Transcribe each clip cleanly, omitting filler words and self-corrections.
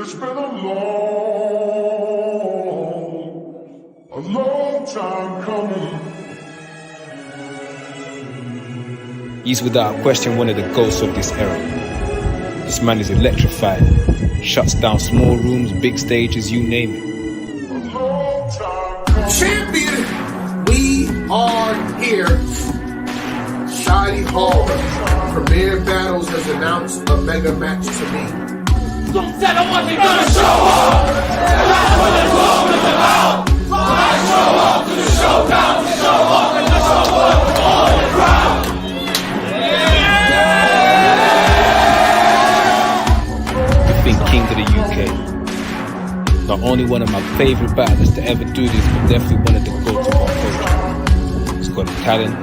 It's been a long time coming. He's without question one of the ghosts of this era. This man is electrified, shuts down small rooms, big stages, you name it. Champion, we are here. Shotty Hall, Premier Battles has announced a mega match to me. Said I wasn't gonna show up. That's what it's all about. I show up to the showdown, to show up and to show up on the ground. The Think King of the UK. Not only one of my favorite battlers to ever do this, but definitely one of the GOATs of our culture. He's got the talent,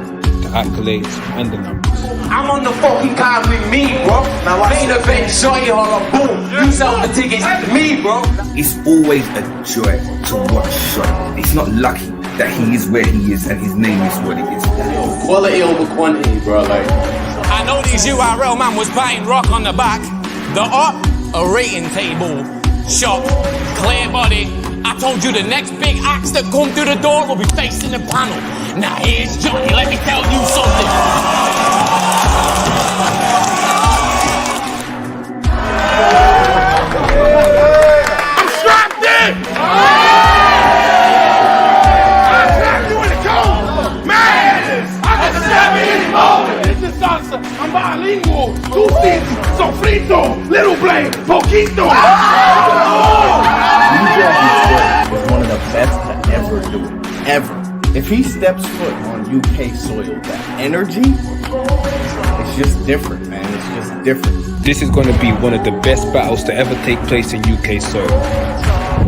the accolades, and the numbers. I'm on the fucking card with me, bro. Now I ain't a big shorty or a boom. You sell the tickets to me, bro. It's always a joy to watch Sean. It's not lucky that he is where he is and his name is what it is. Quality over quantity, bro. Like, I know these URL man was buying rock on the back. The up, a rating table. Shop, clear body. I told you the next big acts that come through the door will be facing the panel. Now here's Johnny, let me tell you something. I'm strapped in! I strapped you in the cold! Man! I can stab me any moment! This is salsa. I'm bilingual. Two seasons, sofrito, little blade, poquito. Was one of the best to ever do it. Ever. If he steps foot on UK soil, that energy, it's just different, man. It's just different. This is going to be one of the best battles to ever take place in UK soil.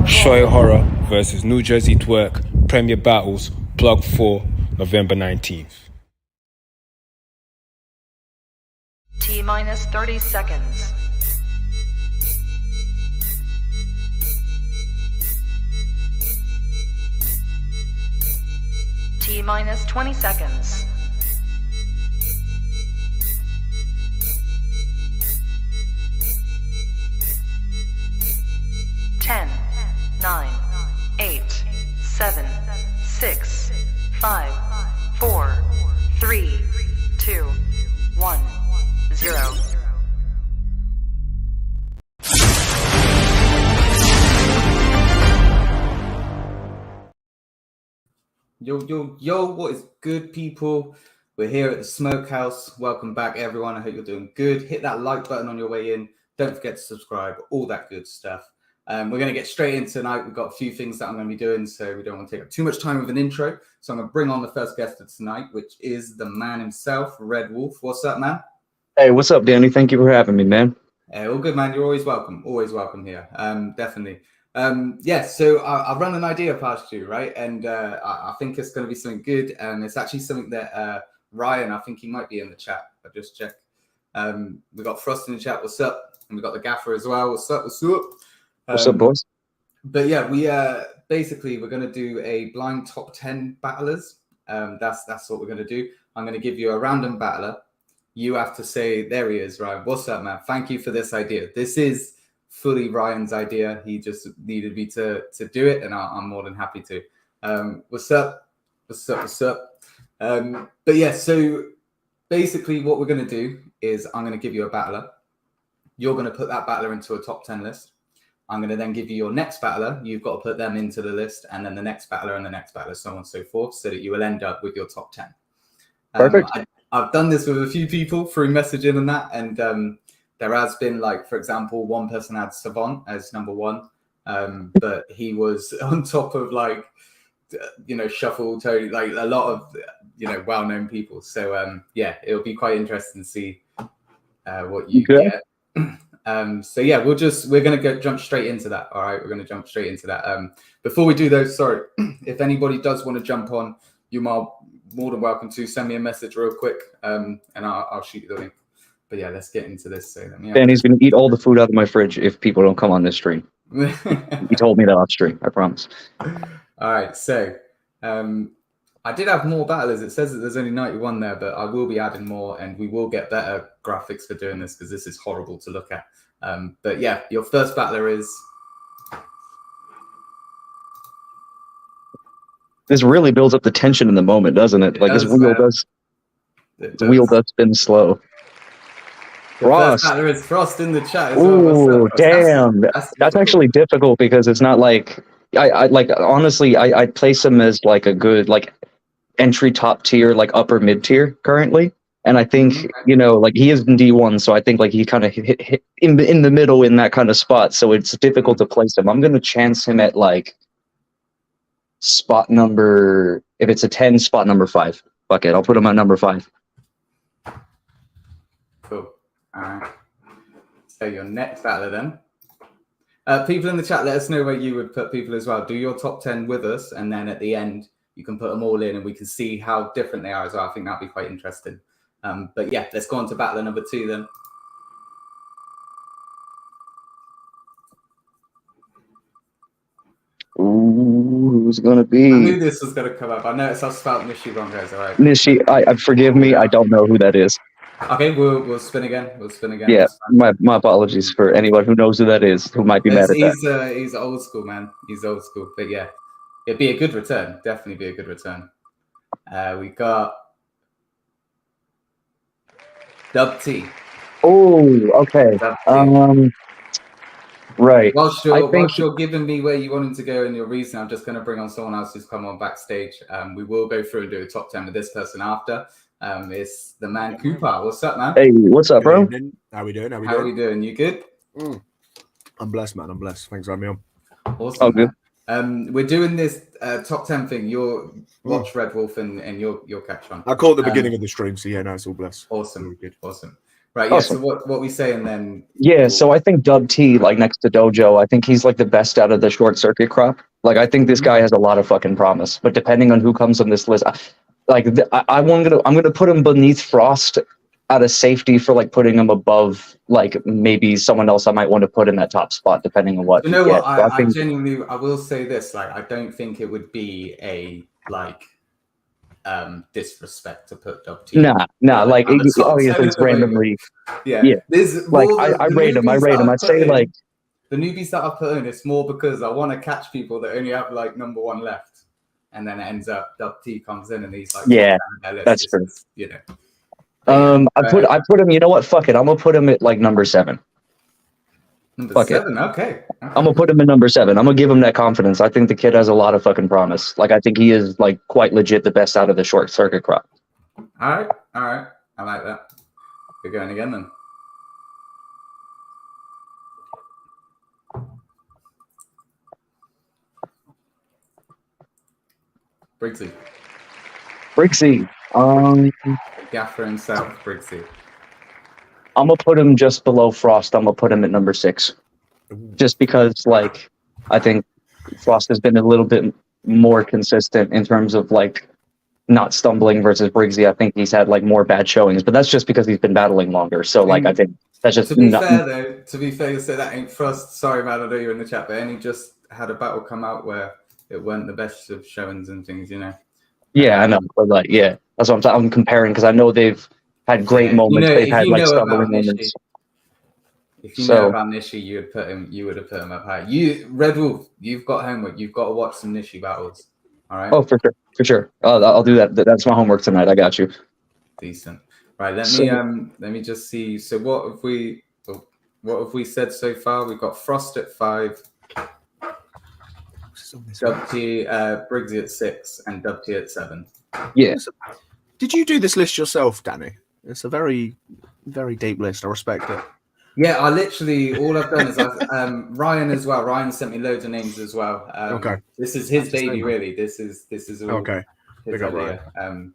Shoy Horror versus New Jersey Twerk, Premier Battles, Block 4, November 19th. T-minus 30 seconds. T-minus 20 seconds. Ten, 9, 8, 7, 6, 5, 4, 3, 2, 1, 0. Yo, what is good, people? We're here at the Smokehouse. Welcome back, everyone. I hope you're doing good. Hit that like button on your way in. Don't forget to subscribe, all that good stuff. We're going to get straight in tonight. We've got a few things that I'm going to be doing, so we don't want to take up too much time with an intro. So I'm going to bring on the first guest of tonight, which is the man himself, Red Wolf. What's up, man? Hey, what's up, Danny? Thank you for having me, man. All good, man. You're always welcome. Always welcome here. Definitely. So I run an idea past you, right? And I think it's going to be something good. And it's actually something that Ryan, I think he might be in the chat. I just checked. We got Frost in the chat. What's up? And we got the Gaffer as well. What's up? What's up? What's up, boys? But yeah, we basically we're going to do a blind top 10 battlers. That's what we're going to do. I'm going to give you a random battler. You have to say, there he is, Ryan. What's up, man? Thank you for this idea. This is fully Ryan's idea. He just needed me to do it, and I'm more than happy to. What's up? But yeah, so basically what we're going to do is I'm going to give you a battler. You're going to put that battler into a top 10 list. I'm going to then give you your next battler. You've got to put them into the list, and then the next battler and the next battler, so on and so forth, so that you will end up with your top 10. Perfect. I've done this with a few people through messaging and that, and there has been, like, for example, one person had Savant as number one, but he was on top of, like, Shuffle, Tony, like a lot of, well-known people. So, yeah, it'll be quite interesting to see what you get. So, yeah, we're going to jump straight into that. All right, we're going to jump straight into that. Before we do those, sorry, if anybody does want to jump on, you are more than welcome to send me a message real quick, and I'll shoot you the link. But yeah, let's get into this. So Danny's going to eat all the food out of my fridge if people don't come on this stream. He told me that off stream, I promise. All right, so I did have more battlers. It says that there's only 91 there, but I will be adding more, and we will get better graphics for doing this because this is horrible to look at. But yeah, your first battler is. This really builds up the tension in the moment, doesn't it? Like his wheel does spin slow. Your Frost. first battler is Frost in the chat as well. Ooh, What's up? damn. That's actually difficult because it's not like I like honestly I place him as like a good like entry top tier, like upper mid tier currently. And I think, you know, like he is in D1, so I think like he kind of hit in the middle in that kind of spot. So it's difficult to place him. I'm gonna chance him at like spot number, if it's a 10, spot number 5. Fuck it, I'll put him at number 5. Cool. All right. So your next battler then. People in the chat, let us know where you would put people as well. Do your top 10 with us, and then at the end you can put them all in, and we can see how different they are as well. I think that'd be quite interesting. But yeah, let's go on to battler number 2 then. Ooh, who's it gonna be? I knew this was gonna come up. I noticed I spelled Nishi wrong, guys. All right. Nishi, I forgive me, I don't know who that is. Okay, we'll spin again. We'll spin again. Yeah, my apologies for anyone who knows who that is, who might be mad at that. He's old school, man. He's old school. But yeah, it'd be a good return. Definitely be a good return. We got Dub T. Oh, okay. Right. Whilst you're giving me where you want him to go and your reason, I'm just going to bring on someone else who's come on backstage. We will go through and do a top 10 with this person after. It's the man Cooper. What's up, man? Hey, what's up, bro? How we doing? How are we doing? You good? I'm blessed, man. I'm blessed. Thanks for having me on. Awesome. Oh, good. We're doing this top 10 thing. You'll watch Red Wolf and you'll catch on. I caught the beginning of the stream, so yeah, no, it's all blessed. Awesome. Good. Awesome. Right, yeah, Awesome. so what we saying then? Yeah, so I think Dub T, like next to Dojo, I think he's like the best out of the short circuit crop. Like I think this guy has a lot of fucking promise. But depending on who comes on this list, I'm gonna put him beneath Frost out of safety for like putting him above like maybe someone else I might want to put in that top spot depending on what. You know what? I think genuinely I will say this, like I don't think it would be a like disrespect to put Dub T. Nah, like obviously it's randomly. Yeah. There's like I rate him. I say like the newbies that I put in, it's more because I want to catch people that only have like number 1 left, and then it ends up Dub T comes in and he's like, that's true. You know. I put him. You know what? Fuck it. I'm gonna put him at like number 7. Number 7. Okay. I'm gonna put him in number 7. I'm gonna give him that confidence. I think the kid has a lot of fucking promise. Like I think he is like quite legit the best out of the short circuit crop. All right. I like that. We're going again then. Briggsy. Gaffer himself, Briggsy. I'm gonna put him just below Frost. I'm gonna put him at number 6, just because like I think Frost has been a little bit more consistent in terms of like not stumbling versus Briggsy. I think he's had like more bad showings, but that's just because he's been battling longer. So like I think that's just to be fair, you say that ain't Frost. Sorry, man, I know you're in the chat, but he just had a battle come out where it weren't the best of showings and things, you know. Yeah, I know, but like that's what I'm comparing because I know they've had great moments. They've had like stumbling moments. If you know about Nishi, you would have put him up high. Red Wolf, you've got homework. You've got to watch some Nishi battles. All right. Oh, for sure. I'll do that. That's my homework tonight. I got you. Decent. Right. Let me just see. So what have we said so far? We've got Frost at 5, Dub T, Briggsy at 6, and Dub T at 7. Yeah. Did you do this list yourself, Danny? It's a very, very deep list. I respect it. Yeah, I literally all I've done is Ryan as well. Ryan sent me loads of names as well. Okay. This is his baby, really. This is all okay. his idea.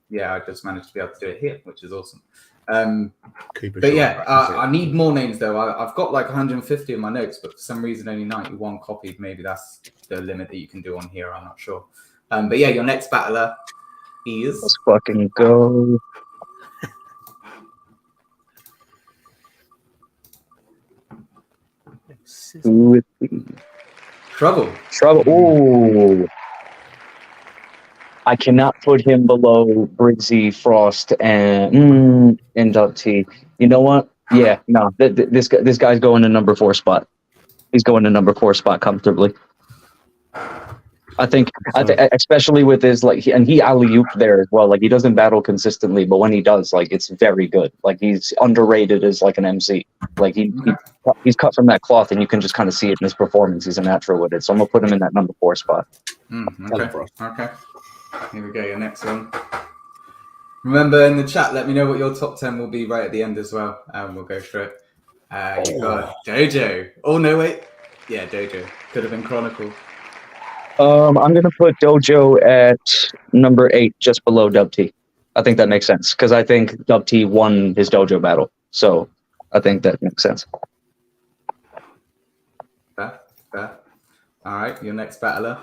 Yeah, I just managed to be able to do it here, which is awesome. But yeah, I need more names though. I've got like 150 in my notes, but for some reason only 91 copied. Maybe that's the limit that you can do on here. I'm not sure. But yeah, your next battler is. Let's fucking go. Trouble. Ooh. I cannot put him below Briggsy, Frost, and Dub T. You know what? Yeah, no, this guy's going to number 4 spot. He's going to number 4 spot comfortably. I think, especially with his he alley-ooped there as well. Like, he doesn't battle consistently, but when he does, like, it's very good. Like, he's underrated as like an MC. Like, he's cut from that cloth, and you can just kind of see it in his performance. He's a natural with it, so I'm gonna put him in that number 4 spot. Okay. Here we go. Your next one. Remember, in the chat, let me know what your top 10 will be right at the end as well, and we'll go through it. You got Dojo. Oh no, wait. Yeah, Dojo could have been Chronicle. I'm gonna put Dojo at number 8, just below Dub T. I think that makes sense because I think Dub T won his Dojo battle, so I think that makes sense. Fair. All right, your next battler.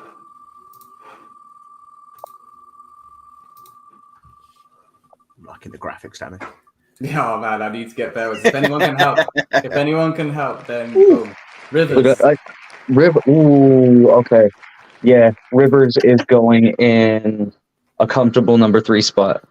I'm liking the graphics, Danny. Yeah, oh man, I need to get better. If anyone can help, then boom. Rivers. Ooh, okay. Yeah, Rivers is going in a comfortable number 3 spot.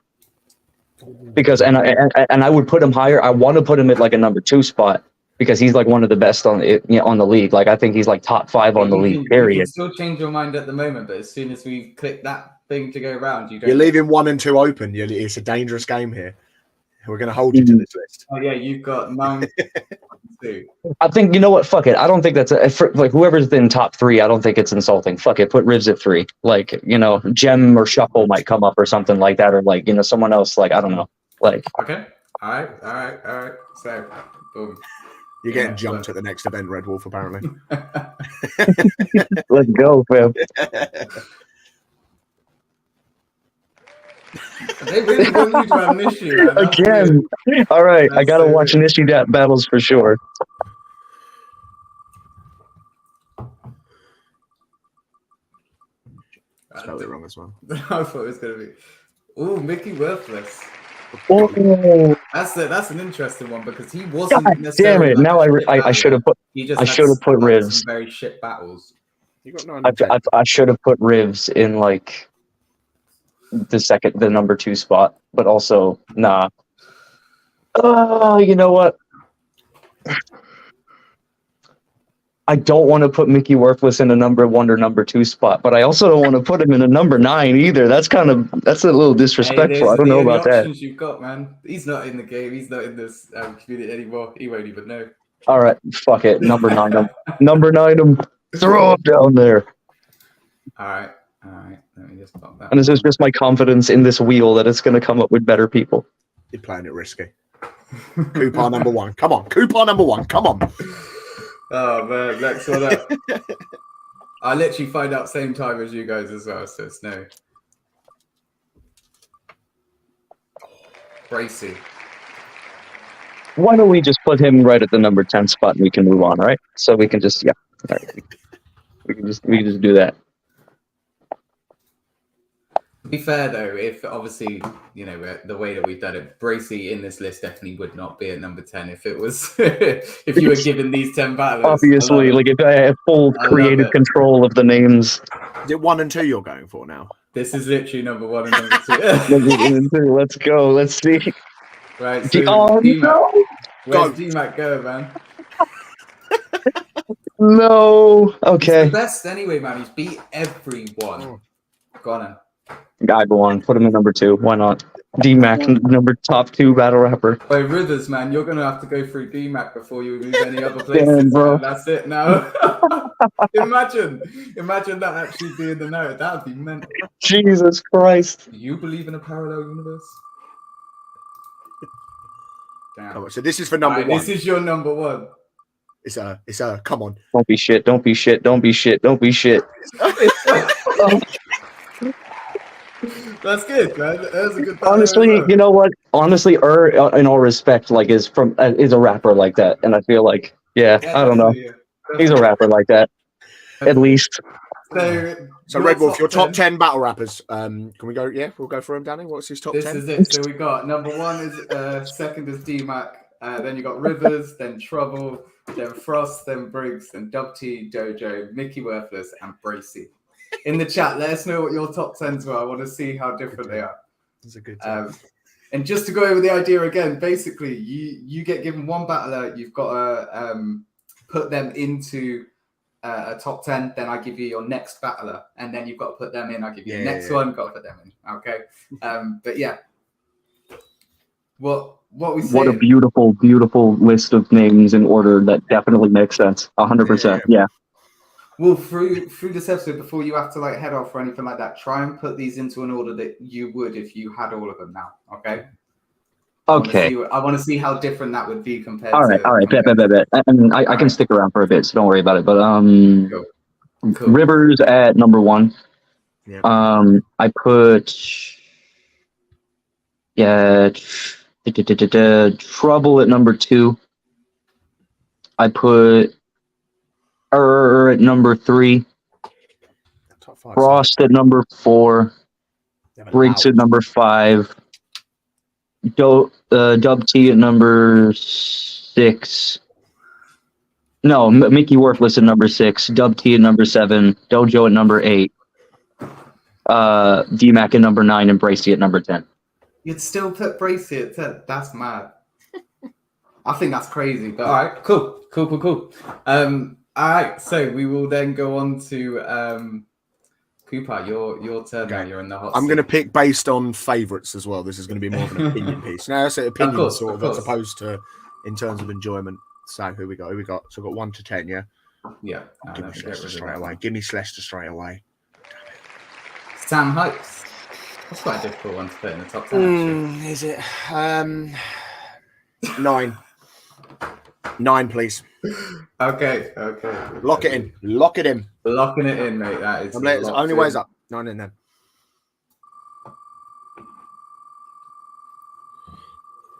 Because and I would put him higher. I want to put him at like a number 2 spot because he's like one of the best on the league. Like, I think he's like top 5 on the league. Period. You can still change your mind at the moment, but as soon as we click that thing to go around, you're leaving 1 and 2 open. It's a dangerous game here. We're going to hold you to this list. Oh yeah, you've got 9. 2. I think, you know what? Fuck it. I don't think that's like whoever's in top 3. I don't think it's insulting. Fuck it. Put Rivs at 3. Like, Gem or Shuffle might come up or something like that, or like someone else. Like, I don't know. Like. Okay. All right. So, boom. You're getting jumped at the next event, Red Wolf. Apparently. Let's go, fam. They really want you to have an issue. Man. Again. All right. I got to watch an issue battles for sure. I spelled it wrong as well. I thought it was going to be. Oh, Mickey Worthless. Oh, that's an interesting one because he wasn't. God necessarily damn it! Like now I should have put. I should have put Rivs. Very shit battles. You got 9 and 10. I should have put Rivs in like the number 2 spot, but also nah. You know what? I don't want to put Mickey Worthless in a number 1 or number 2 spot, but I also don't want to put him in a number 9 either. That's a little disrespectful. I don't know about that. You've got, man. He's not in the game. He's not in this community anymore. He won't even know. All right, fuck it. Number 9 him. Number 9 him. Throw him down there. All right. Let me just pop that. And this is just my confidence in this wheel that it's going to come up with better people. You're playing it risky. Coupon number 1. Come on. Coupon number 1. Come on. Oh man, next one up. I literally find out same time as you guys as well, so it's no. Bracy. Why don't we just put him right at the number 10 spot and we can move on, right? So we can just we can just do that. To be fair though, if obviously the way that we've done it, Bracy in this list definitely would not be at number 10 if it was if you were given these 10 battlers. Obviously, like if I have full creative control of the names. Is it 1 and 2 you're going for now? This is literally number 1 and number 2. Let's go. Let's see. Right. So no. Where's D-Mac go, man? No. Okay. He's the best anyway, man. He's beat everyone. Go on then. I go on. Put him in number 2. Why not? D-Mac, number top 2 battle rapper. Wait, Rivers, man, you're gonna have to go through D-Mac before you move any other places. Damn, bro. That's it now. Imagine that actually being the note. That would be mental. Jesus Christ. Do you believe in a parallel universe? Damn. So this is for number 1. This is your number 1. It's a come on. Don't be shit. Don't be shit. Don't be shit. Don't be shit. That's good, man. That's a good. Honestly, you know what? Honestly, in all respect, like is a rapper like that, and I feel like, I don't know, he's a rapper like that, at least. So Red Wolf, your top 10 battle rappers. Can we go? Yeah, we'll go for him, Danny. What's his top 10? This is it. So we got number 1 is second is D-Mac. Then you got Rivers, then Trouble, then Frost, then Briggs, then Dub T, Dojo, Mickey Worthless, and Bracy. In the chat, let us know what your top 10s were. I want to see how different they are. That's a good time. And just to go over the idea again, basically, you get given one battler. You've got to put them into a top 10. Then I give you your next battler, and then you've got to put them in. I give you the next one. Got to put them in. Okay. But yeah, what we say? What a beautiful, beautiful list of names in order that definitely makes sense. 100%. Yeah. Well, through this episode, before you have to like head off or anything like that, try and put these into an order that you would if you had all of them now. Okay. Okay. I want to see how different that would be compared. All right. Bet. I mean, I can stick around for a bit, so don't worry about it. But Cool. Rivers at number 1. Yeah. I put Trouble at number 2. I put at number 3. Top 5. Frost at number 4. Briggs at number 5. Dub T at number 6. No, Mickey Worthless at number 6. Dub T at number 7. Dojo at number 8. DMAC at number 9 and Bracey at number 10. You'd still put Bracey at 10. That's mad. I think that's crazy. But all right, cool. All right, so we will then go on to Cooper. Your turn now. You're in the hot I'm seat. going to pick based on favourites as well. This is going to be more of an opinion piece. Now, I say opinion course, sort of of as course. opposed to in terms of enjoyment. So who we got? So I've got 1 to 10, yeah? Yeah. Give me let's get Slester rid of straight that. away. Give me Slester straight away. Sam Hopes. That's quite a difficult one to put in the top 10. Actually. Is it? 9. 9, please. Okay. Lock it in. Lock it in. Locking it in, mate. That is It's locked only in. ways up. 9 and 10.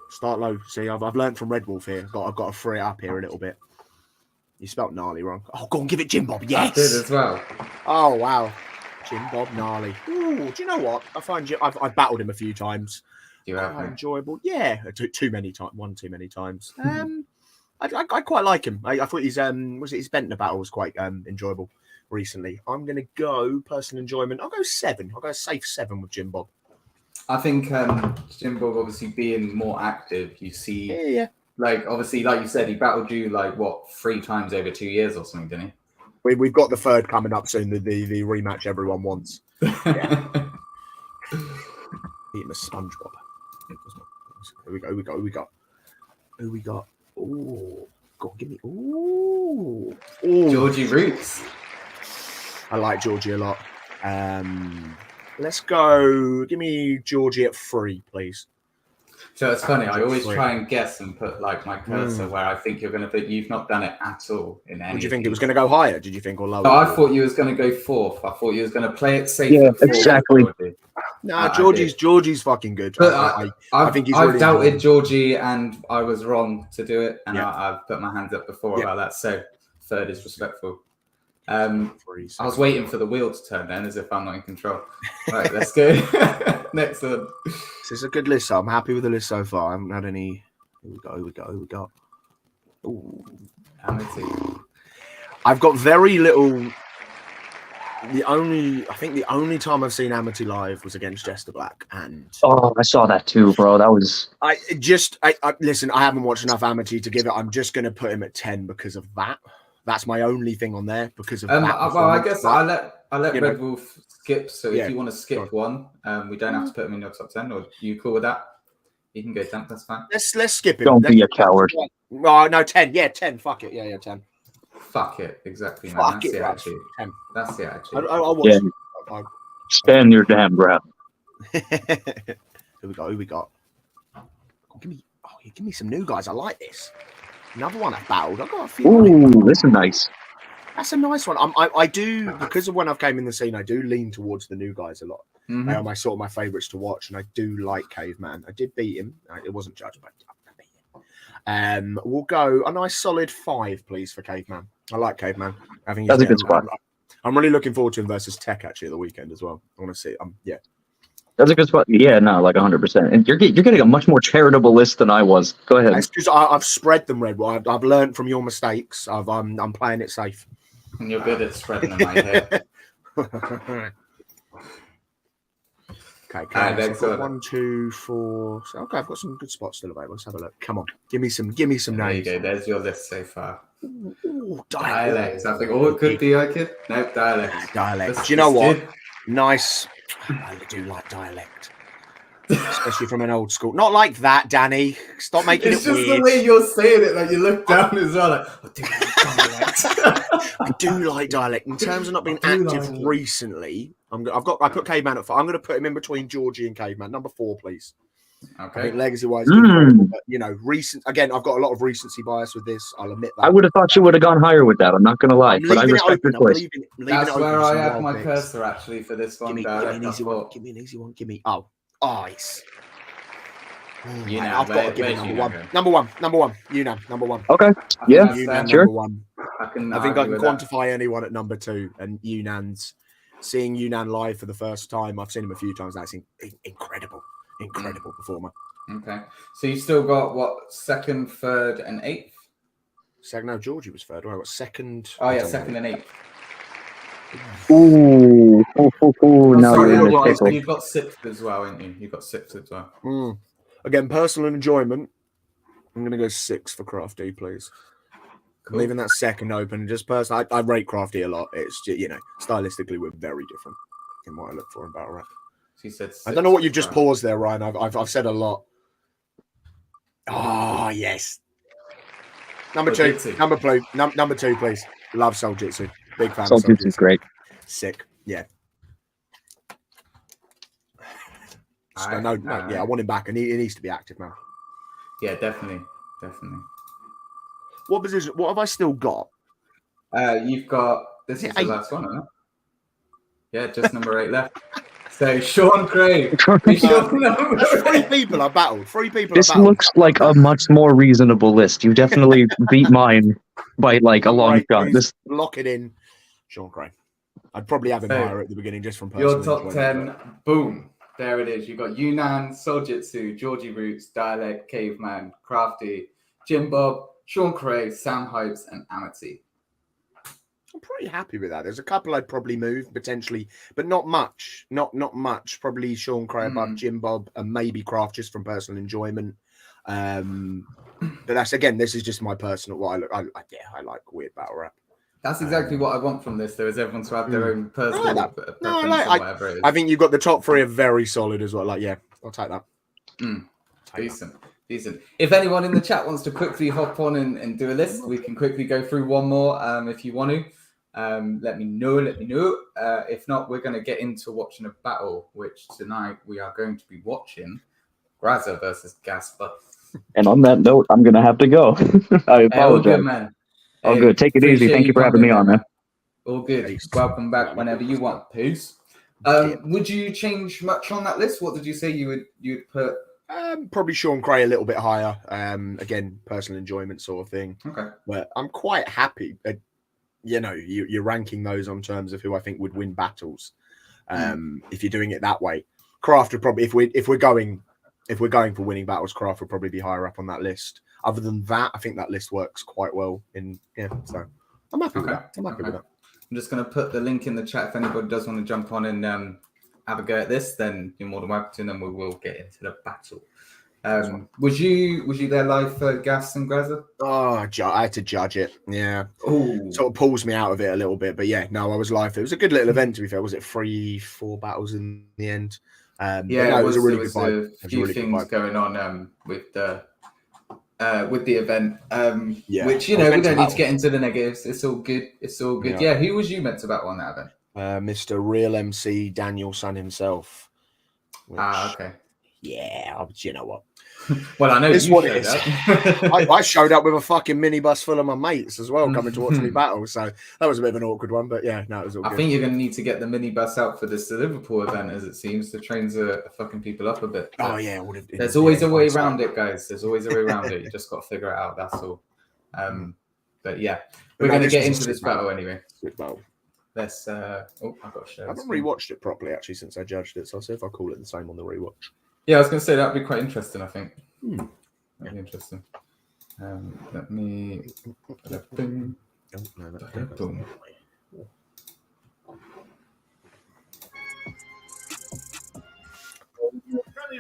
Start low. See, I've learned from Red Wolf here. I've got to free it up here a little bit. You spelt gnarly wrong. Oh, go on, give it Jim Bob. Yes. I did as well. Oh wow, Jim Bob gnarly. Ooh, do you know what? I find I've battled him a few times. You have, Quite mate. enjoyable. Yeah, too many times. One too many times. I quite like him. I thought his his Bentner battle was quite enjoyable recently. I'm gonna go personal enjoyment. I'll go 7. I'll go a safe 7 with Jim Bob. I think Jim Bob obviously being more active, you see, Yeah. like obviously, like you said, he battled you like what 3 times over 2 years or something, didn't We've got the third coming up soon. The rematch everyone wants. he? Yeah. Eat him a SpongeBob. Who we got? Ooh, go on, give me. Ooh. Georgie Roots. I like Georgie a lot. Let's go. Give me Georgie at 3, please. So it's funny. I always Three. try and guess and put like my cursor where I think you're going to put. You've not done it at all in any. Did you of think it these. was going to go higher? Did you think or lower? No, I thought you was going to go 4th. I thought you was going to play it safe. Yeah, at 4th, exactly. probably. Nah, I Georgie's fucking good. But I think he's I've really doubted good. Georgie and I was wrong to do it, and Yeah. I've put my hands up before Yeah. about that. So 3rd is respectful. 3, I was waiting for the wheel to turn then, as if I'm not in control. Right, let's go. Next one. This is a good list. I'm happy with the list so far. I haven't had any. Who we got? Ooh. Amity. I've got very little. I think the only time I've seen Amity live was against Jester Black, and Oh, I saw that too, bro. That was I listen. I haven't watched enough Amity to give it. I'm just going to put him at 10 because of that. That's my only thing on there because of that. Well, I guess I let you Red know. Wolf skip. So Yeah, if you want to skip one, we don't have to put him in your top 10. Or you cool with that? You can go 10. That's fine. Let's skip him. Don't be a coward. Oh no, 10. Yeah, 10. Fuck it. Yeah, 10. Fuck it. Exactly. Man. Fuck That's it, the Raj. attitude. 10. That's the attitude. I'll watch. Yeah. I'll- stand your damn ground. Who we got? Give me some new guys. I like this. Another one I battled. I got a few. Ooh, this is nice. That's a nice one. I do, because of when I've came in the scene, I do lean towards the new guys a lot. Mhm. They are my sort of my favourites to watch, and I do like Caveman. I did beat him. It wasn't judged, but I beat him. We'll go a nice solid 5, please, for Caveman. I like Caveman. I think That's a good spot. I'm really looking forward to him versus Tech actually at the weekend as well. I want to see. Yeah. That's a good spot. Yeah, no, like 100%. And you're getting a much more charitable list than I was. Go ahead. It's because I've spread them, Red. I've learned from your mistakes. I'm playing it safe. And you're good at spreading them, I hear. Okay, Ah, so I've next got order. 1, 2, 4. So, okay, I've got some good spots still available. Let's have a look. Come on, give me some There you names. go. There's your list so far. Ooh, Dialects. I think all it could be, I could. Nope, dialects. Dialect. That's- Do you know that's what? good. Nice. I do like dialect, especially from an old school. Not like that, Danny. Stop making It's it just weird. the way you're saying it. Like you look down as well. Like, I do like dialects. I do like dialect. In terms of not being I do active like it. recently, I put Caveman at 4. I'm going to put him in between Georgie and Caveman. Number 4, please. I Okay. think legacy-wise, incredible, but recent. Again, I've got a lot of recency bias with this. I'll admit that. I would have thought you would have gone higher with that. I'm not going to lie, I'm but I leaving it respect your open. I'm choice. leaving That's it open where for I some had wild my picks. cursor actually for this one. Give me dialect. an I easy one. thought, Give me an easy one. Give me eyes. You know, I've got to give it where's number Yunnan one. going? Number one. Yunnan, number 1. Okay. I Yeah. think Yunnan, that's, Sure. number 1. I can I think I argue can with that. quantify anyone at number 2. And seeing Yunnan live for the first time. I've seen him a few times. That's incredible performer. Okay. So you still got what? Second, third, and eighth? Second, no, Georgie was third. Well, I got second. Oh yeah, second and eighth. Ooh. Now sorry, you're in well, a pickle. You've got sixth as well, ain't you? You've got sixth as well. Again, personal enjoyment. I'm going to go 6 for Crafty, please. Cool. Leaving that second open. Just personally, I rate Crafty a lot. It's just, stylistically, we're very different in what I look for in battle rap. She said I don't know what you've sixth just as well. paused there, Ryan. I've said a lot. Oh, yes. Number 2. Jitsu. Number 2, please. Love Soul Jitsu. Big fan of Soul Soul Jitsu's great. Sick. Yeah. So, Alright, I want him back, and he needs to be active now. Yeah, definitely. What position? What have I still got? You've got this is the 8. last one, isn't it? Yeah, just number 8 left. So Sean Craig. That's 3 people I battled. 3 people This I battled. looks like a much more reasonable list. You definitely beat mine by like a long Right, shot. please This lock it in. Sean Craig. I'd probably have him So, higher at the beginning just from personal Your top enjoyment, 10, boom. There it is. You've got Yunnan, Soul Jitsu, Georgie Roots, Dialect, Caveman, Crafty, Jim Bob, Sean Craig, Sam Hypes, and Amity. I'm pretty happy with that. There's a couple I'd probably move potentially, but not much. Not much. Probably Sean Craig above Jim Bob and maybe Craft just from personal enjoyment. But that's again, this is just my personal. What I like weird battle rap. That's exactly what I want from this, though, is everyone to have their own personal preference No, or whatever it is. I think you've got the top 3 are very solid as well. Like, yeah, I'll take that. Decent. If anyone in the chat wants to quickly hop on and do a list, we can quickly go through one more if you want to. Let me know. If not, we're going to get into watching a battle, which tonight we are going to be watching Graza versus Gasper. And on that note, I'm gonna have to go. I apologize. All good, man. All good. Take it easy. Thank you for having me on, man. All good. Peace. Welcome back whenever you want. Peace. Would you change much on that list? What did you say you'd put? Probably Sean Cray a little bit higher. Again, personal enjoyment sort of thing. Okay. But I'm quite happy. You're ranking those on terms of who I think would win battles. If you're doing it that way, Craft would probably, if we're going for winning battles, Craft would probably be higher up on that list. Other than that, I think that list works quite well. So I'm happy with that. I'm just going to put the link in the chat if anybody does want to jump on and have a go at this. Then you're more than welcome to, and then we will get into the battle. Was you there live for Gas and Graza? Oh, I had to judge it. Yeah. Oh, Sort of pulls me out of it a little bit. But yeah, no, I was live. It was a good little event, to be fair. Was it 3-4 battles in the end? Yeah, it was a really good there vibe. was a few things going on with the event, which we don't need to get into the negatives. It's all good. Yeah. Who was you meant to battle on that event? Mr. Real MC Danielson himself. Okay. Yeah, you know what? Well, I know It's you what showed it is. up. I showed up with a fucking minibus full of my mates as well, coming to watch me battle. So that was a bit of an awkward one, but yeah, no, it was all good. I think you're going to need to get the minibus out for this Liverpool event, as it seems. The trains are fucking people up a bit. Oh yeah, there's always a way around it, guys. There's always a way around it. You just got to figure it out. That's all. But yeah, we're going to get into this battle anyway. Good battle. Let's. I've got to share. I haven't rewatched it properly actually since I judged it, so I'll see if I call it the same on the rewatch. Yeah, I was going to say that'd be quite interesting. I think. That'd be interesting. Let me. Boom. Boom.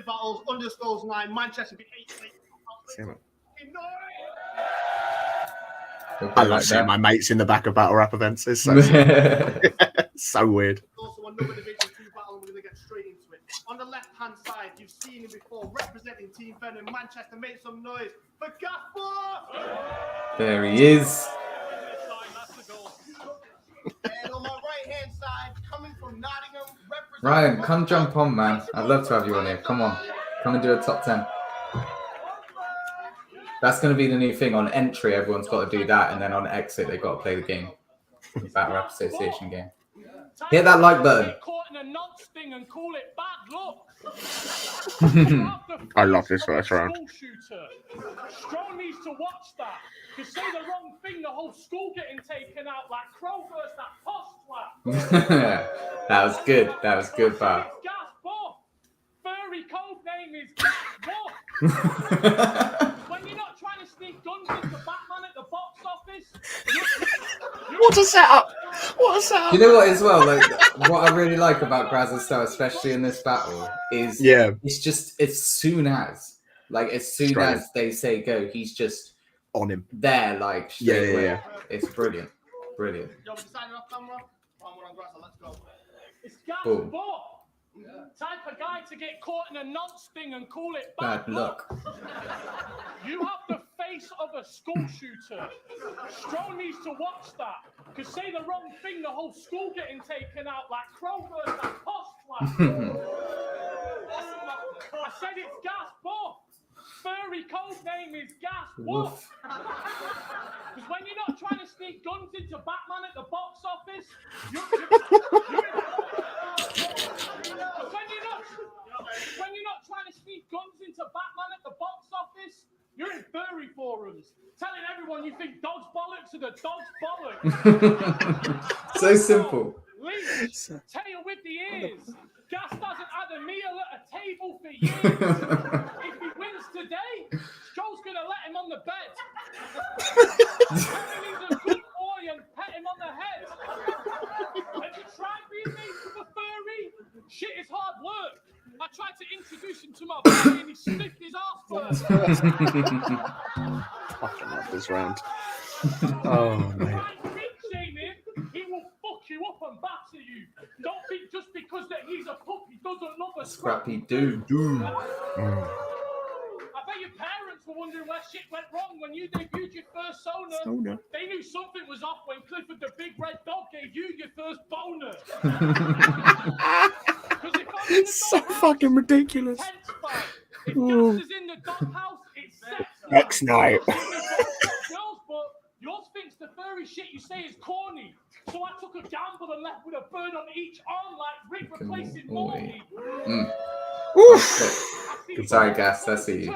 Furry Battles _9 Manchester. I love seeing my mates in the back of battle rap events. It's so so weird. Also another Division 2 battle. We're going to get straight into it. On the left-hand side, you've seen him before, representing Team Venom Manchester. Make some noise for Gaspar! There he is. And on my right-hand side, coming from Nottingham, representing Ryan, come jump on, man. I'd love to have you on here. Come on. Come and do a top 10. That's going to be the new thing. On entry, everyone's got to do that. And then on exit, they've got to play the game. The Battle Rap Association game. Hit that like button. I love this first round. Strong needs to watch that. To say the wrong thing, the whole school getting taken out like Crow versus that post flap. That was good. That was good, pal. Furry code name is Gaspar. When you're not trying to sneak guns into Batman at the box office. What a setup! What a setup! You know what, as well, like what I really like about Graz's style, especially in this battle, is it's just as soon as they say go, he's just on him there, like straight away. Yeah. It's brilliant. Brilliant. Yo, we're signing off camera. Let's go. It's Boom. Gaspar. Type of guy to get caught in a nonce thing and call it Bad luck. You have the face of a school shooter. Strong needs to watch that. Because say the wrong thing, the whole school getting taken out like Crow versus that post flap. I said it's Gaspar. Furry code name is Gaspar. Because when you're not trying to sneak guns into Batman at the box office, when you're not trying to sneak guns into Batman at the box office, you're in furry forums telling everyone you think dogs bollocks are the dogs bollocks. So simple. Leech, tail with the ears. Gas hasn't had a meal at a table for years. If he wins today, Joe's gonna let him on the bed. And he's a good boy and pet him on the head. Have you tried being made with a furry? Shit is hard work. I tried to introduce him to my body and he sniffed his ass first. Fucking love this round. Oh, man. He will fuck you up and batter you. Don't think just because that he's a puppy doesn't love a Scrappy do. I bet your parents were wondering where shit went wrong when you debuted your first Sona. They knew something was off when Clifford the Big Red Dog gave you your first boner. It's so fucking ridiculous. If Gas is in the doghouse, it's sex Next night. Girls, but yours thinks the furry shit you say is corny. So I took a gamble and left with a bird on each arm like Rick replacing Morty. Sorry, Gas. I see you.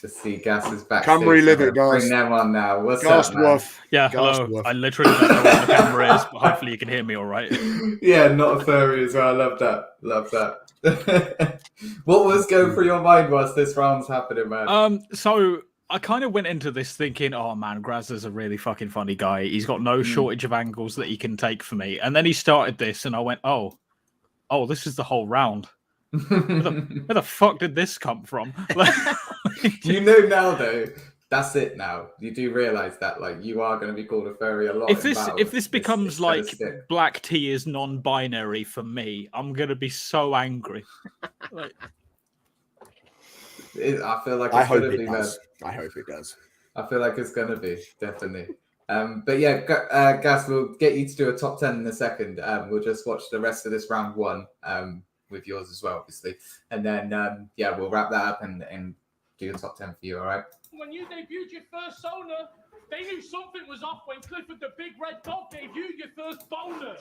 To see Gas's back. Come relive it, guys. Bring them on now. What's up, man? Yeah, hello. I literally don't know where the camera is, but hopefully you can hear me all right. Yeah, not a furry as well. I love that. Love that. What was going through your mind whilst this round's happening, man? So I kind of went into this thinking, oh man, Graz is a really fucking funny guy. He's got no shortage of angles that he can take for me. And then he started this, and I went, oh, this is the whole round. Where the fuck did this come from? You know now though, that's it now. You do realise that like you are going to be called a furry a lot. If this becomes like black tea is non-binary for me, I'm going to be so angry. I feel like it's I hope going to it be does. I hope it does. I feel like it's going to be definitely. But yeah, Gas, we'll get you to do a top 10 in a second. We'll just watch the rest of this round one with yours as well, obviously. And then, yeah, we'll wrap that up and do a top 10 for you, all right? When you debuted your first Sona, they knew something was off when Clifford the Big Red Dog gave you your first boner.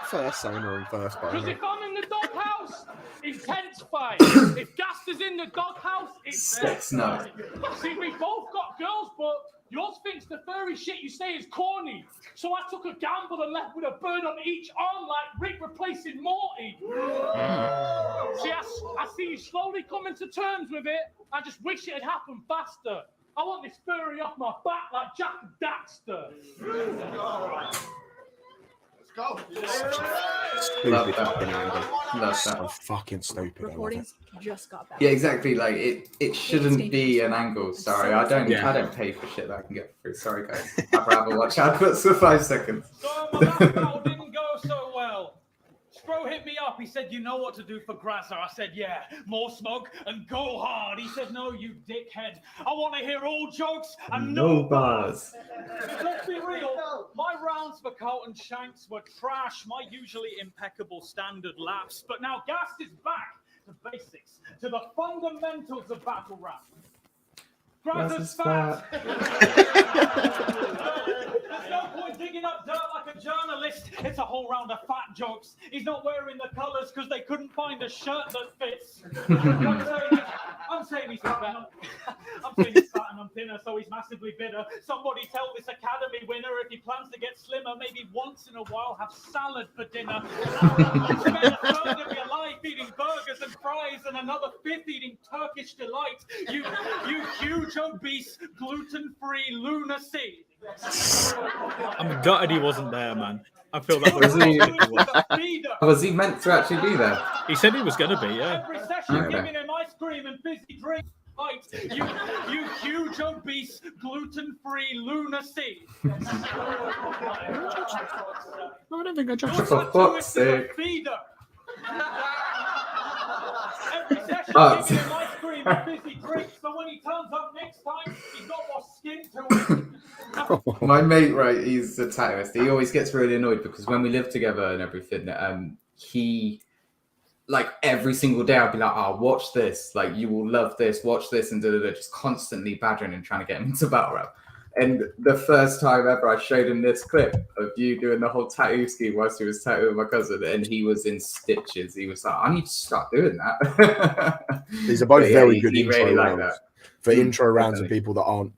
First Sona and first boner. Because if I'm in the doghouse, intense fight. If Gas is in the doghouse, it's Sex night. See, we both got girls, but yours thinks the furry shit you say is corny. So I took a gamble and left with a bird on each arm like Rick replacing Morty. See, I see you slowly coming to terms with it. I just wish it had happened faster. I want this furry off my back like Jack Daxter. Stupid fucking angle. Love So that. fucking stupid. I love it. Recordings just got back. Yeah, exactly. Like it shouldn't be an angle. Sorry, I don't pay for shit that I can get for free. Sorry, guys. I'd rather watch adverts for 5 seconds. So my last battle didn't go so well. Stro hit me up. He said, "You know what to do for Grasser." I said, "Yeah, more smoke and go hard." He said, "No, you dickhead. I want to hear all jokes and no bars." Let's be real. My rounds for Carlton Shanks were trash. My usually impeccable standard laps. But now Gast is back to basics, to the fundamentals of battle rap. Grasser's fat. There's no point digging up dirt like a journalist. It's a whole round of fat jokes. He's not wearing the colours because they couldn't find a shirt that fits. I'm saying he's fat. I'm saying he's fat and I'm thinner, so he's massively bitter. Somebody tell this academy winner if he plans to get slimmer, maybe once in a while have salad for dinner. You spend a third of your life eating burgers and fries and another fifth eating Turkish delight. You huge, obese, gluten-free lunacy. I'm gutted he wasn't there, man. I feel that Was he meant to actually be there? He said he was going to be, yeah. Every session giving him ice cream and fizzy drink. Right. You huge, obese, gluten-free lunacy. No, I don't think I judged. For fuck's sake. Feeder. Every session giving him ice cream and fizzy drinks, so when he turns up next time, he's got more skin to him. My mate, right, he's a tattooist. He always gets really annoyed because when we live together and everything, he, like, every single day I'd be like, "Oh, watch this, like, you will love this, watch this," and just constantly badgering and trying to get him into battle rap. And the first time ever I showed him this clip of you doing the whole tattoo scheme whilst he was tattooing my cousin, and he was in stitches. He was like, "I need to start doing that." These are both very good he intro really liked rounds. that. For intro rounds and people that aren't,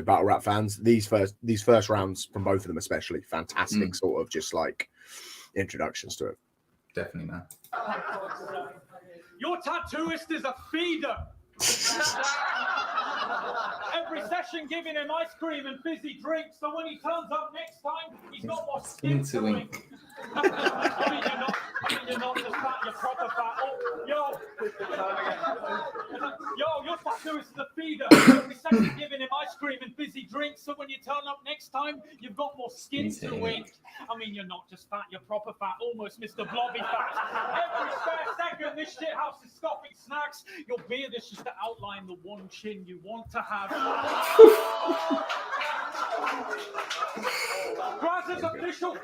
battle rap fans, these first rounds from both of them especially, fantastic sort of just like introductions to it. Definitely, man. Your tattooist is a feeder. Every session giving him ice cream and fizzy drinks, so when he turns up next time, he's got more skin to him. You're not just fat, you're proper fat. Oh, your tattooist is a feeder. Every session giving him ice cream and fizzy drinks, so when you turn up next time, you've got more skin to wink. I mean, you're not just fat, you're proper fat, almost Mr. Blobby fat. Every spare second, this shit house is scoffing snacks. Your beard is just to outline the one chin you want to have. Graz's official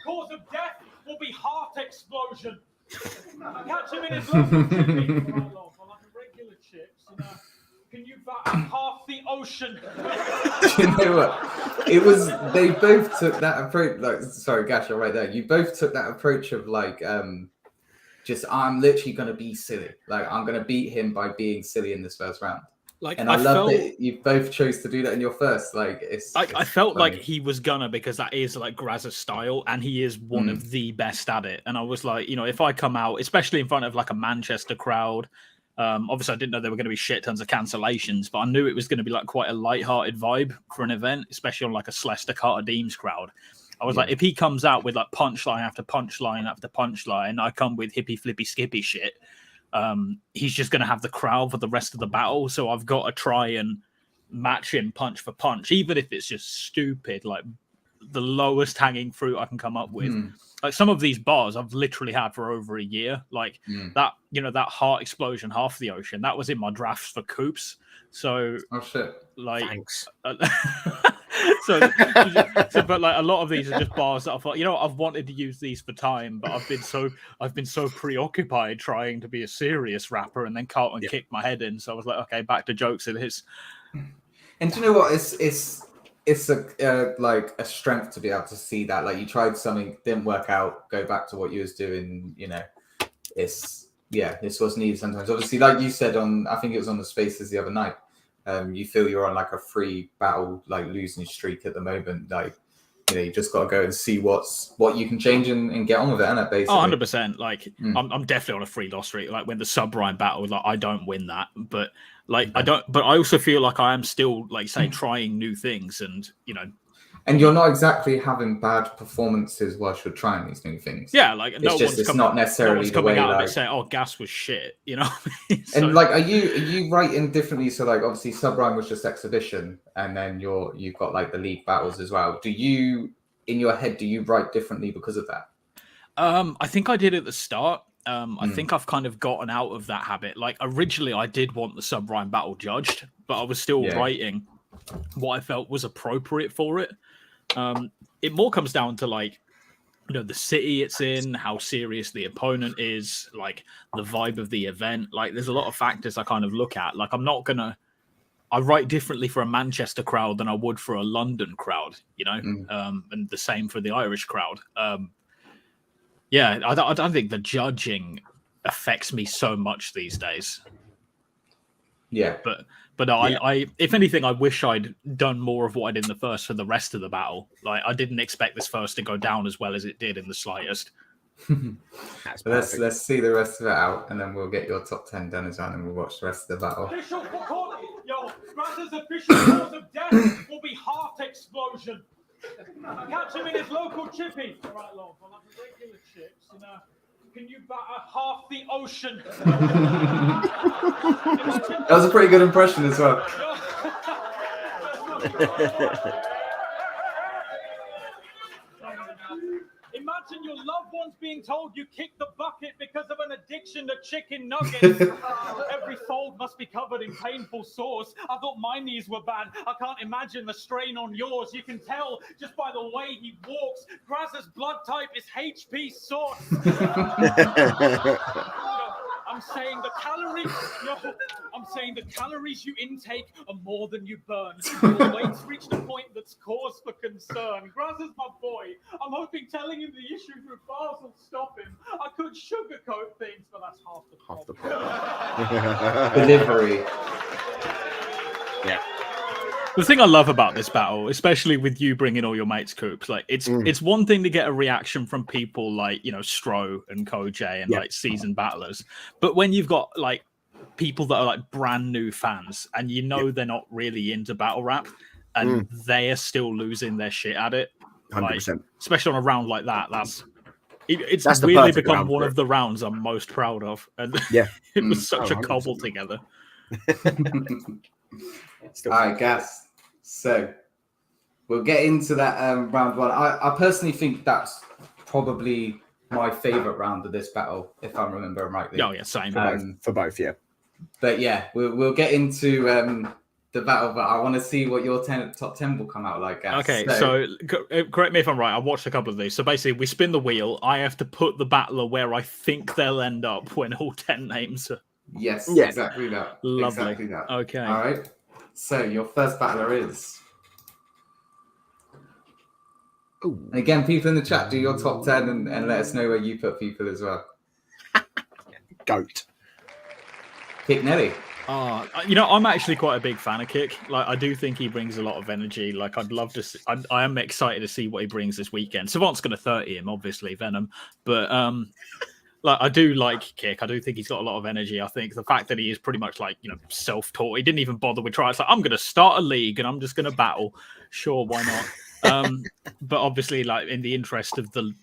cause of death will be heart explosion. Catch him in his local chippy. Like a regular chips, Can you bat half the ocean? You know what? It was, they both took that approach. Like, sorry, Gash, you're right there. You both took that approach of like, just I'm literally gonna be silly. Like I'm gonna beat him by being silly in this first round. Like, and I love that you both chose to do that in your first. Like I felt funny. like he was gonna, because that is like Graz's style, and he is one of the best at it. And I was like, if I come out, especially in front of like a Manchester crowd, obviously I didn't know there were going to be shit tons of cancellations, but I knew it was going to be like quite a light-hearted vibe for an event, especially on like a Leicester Carter Deems crowd. I was like, if he comes out with like punchline after punchline after punchline, I come with hippie flippy skippy shit. He's just going to have the crowd for the rest of the battle. So I've got to try and match him punch for punch, even if it's just stupid, like the lowest hanging fruit I can come up with. Like some of these bars I've literally had for over a year. Like that, that heart explosion, half the ocean, that was in my drafts for Coops. So, oh shit, like, thanks. So, but like a lot of these are just bars that I thought, I've wanted to use these for time, but I've been so preoccupied trying to be a serious rapper, and then Carlton kicked my head in. So I was like, okay, back to jokes it is. And do you know what? It's a like a strength to be able to see that. Like you tried something, didn't work out, go back to what you was doing. It's what's needed sometimes. Obviously, like you said I think it was on the Spaces the other night. You feel you're on like a free battle, like losing streak at the moment. Like, you just got to go and see what you can change and get on with it, innit, basically. 100%. Like, I'm definitely on a free loss streak. Like when the sub Ryan battle, like I don't win that, but like I don't. But I also feel like I am still, like, say, trying new things, and And you're not exactly having bad performances whilst you're trying these new things. Yeah, like it's just it's not necessarily the way out like and saying, "Oh, gas was shit," you know. And like, are you writing differently? So like, obviously, Subrime was just exhibition, and then you've got like the league battles as well. Do you, in your head, do you write differently because of that? I think I did at the start. I think I've kind of gotten out of that habit. Like originally, I did want the Subrime battle judged, but I was still writing what I felt was appropriate for it. It more comes down to like, you know, the city it's in, how serious the opponent is, like the vibe of the event. Like there's a lot of factors I kind of look at. Like I write differently for a Manchester crowd than I would for a London crowd, you know, and the same for the Irish crowd. Yeah, I don't think the judging affects me so much these days. Yeah, but no, I if anything, I wish I'd done more of what I did in the first for the rest of the battle. Like I didn't expect this first to go down as well as it did in the slightest. Let's see the rest of it out, and then we'll get your top 10 done as well, and we'll watch the rest of the battle. Official yo, Graz's official cause of death will be heart explosion. Catch him in his local chippy. All right, love, I'll have the regular chips, and can you batter half the ocean? That was a pretty good impression as well. Imagine your loved ones being told you kicked the bucket because of an addiction to chicken nuggets. Every fold must be covered in painful sores. I thought my knees were bad. I can't imagine the strain on yours. You can tell just by the way he walks. Graz's blood type is HP source. I'm saying the calories you intake are more than you burn. Your weight's reached a point that's cause for concern. Graz is my boy. I'm hoping telling him the issue through bars will stop him. I could sugarcoat things, but that's half the problem. Delivery. Yeah. The thing I love about this battle, especially with you bringing all your mates, Coops, like it's one thing to get a reaction from people like, you know, Stro and Koj and like seasoned battlers, but when you've got like people that are like brand new fans and you know they're not really into battle rap and they are still losing their shit at it, 100%. Like, especially on a round like that, it's the weirdly perfect become round one for of the rounds I'm most proud of, and it was such a cobble together. All right, Gas. So we'll get into that round one. I personally think that's probably my favorite round of this battle, if I remember rightly. Oh yeah, same for both, yeah. But yeah, we'll get into the battle. But I want to see what your top 10 will come out like. Gas. Okay, so correct me if I'm right. I watched a couple of these. So basically, we spin the wheel. I have to put the battler where I think they'll end up when all 10 names are. Yes, exactly that. Lovely. Exactly that. Okay. All right. So your first battler is. And again, people in the chat, do your top 10 and let us know where you put people as well. Goat. Kick Nelly. You know, I'm actually quite a big fan of Kick. Like, I do think he brings a lot of energy. Like, I'd love to see, I am excited to see what he brings this weekend. Savant's going to 30 him, obviously, Venom. But, like, I do like Kick. I do think he's got a lot of energy. I think the fact that he is pretty much like, you know, self-taught. He didn't even bother with tryouts. Like, I'm going to start a league and I'm just going to battle. Sure, why not? But obviously, like, in the interest of the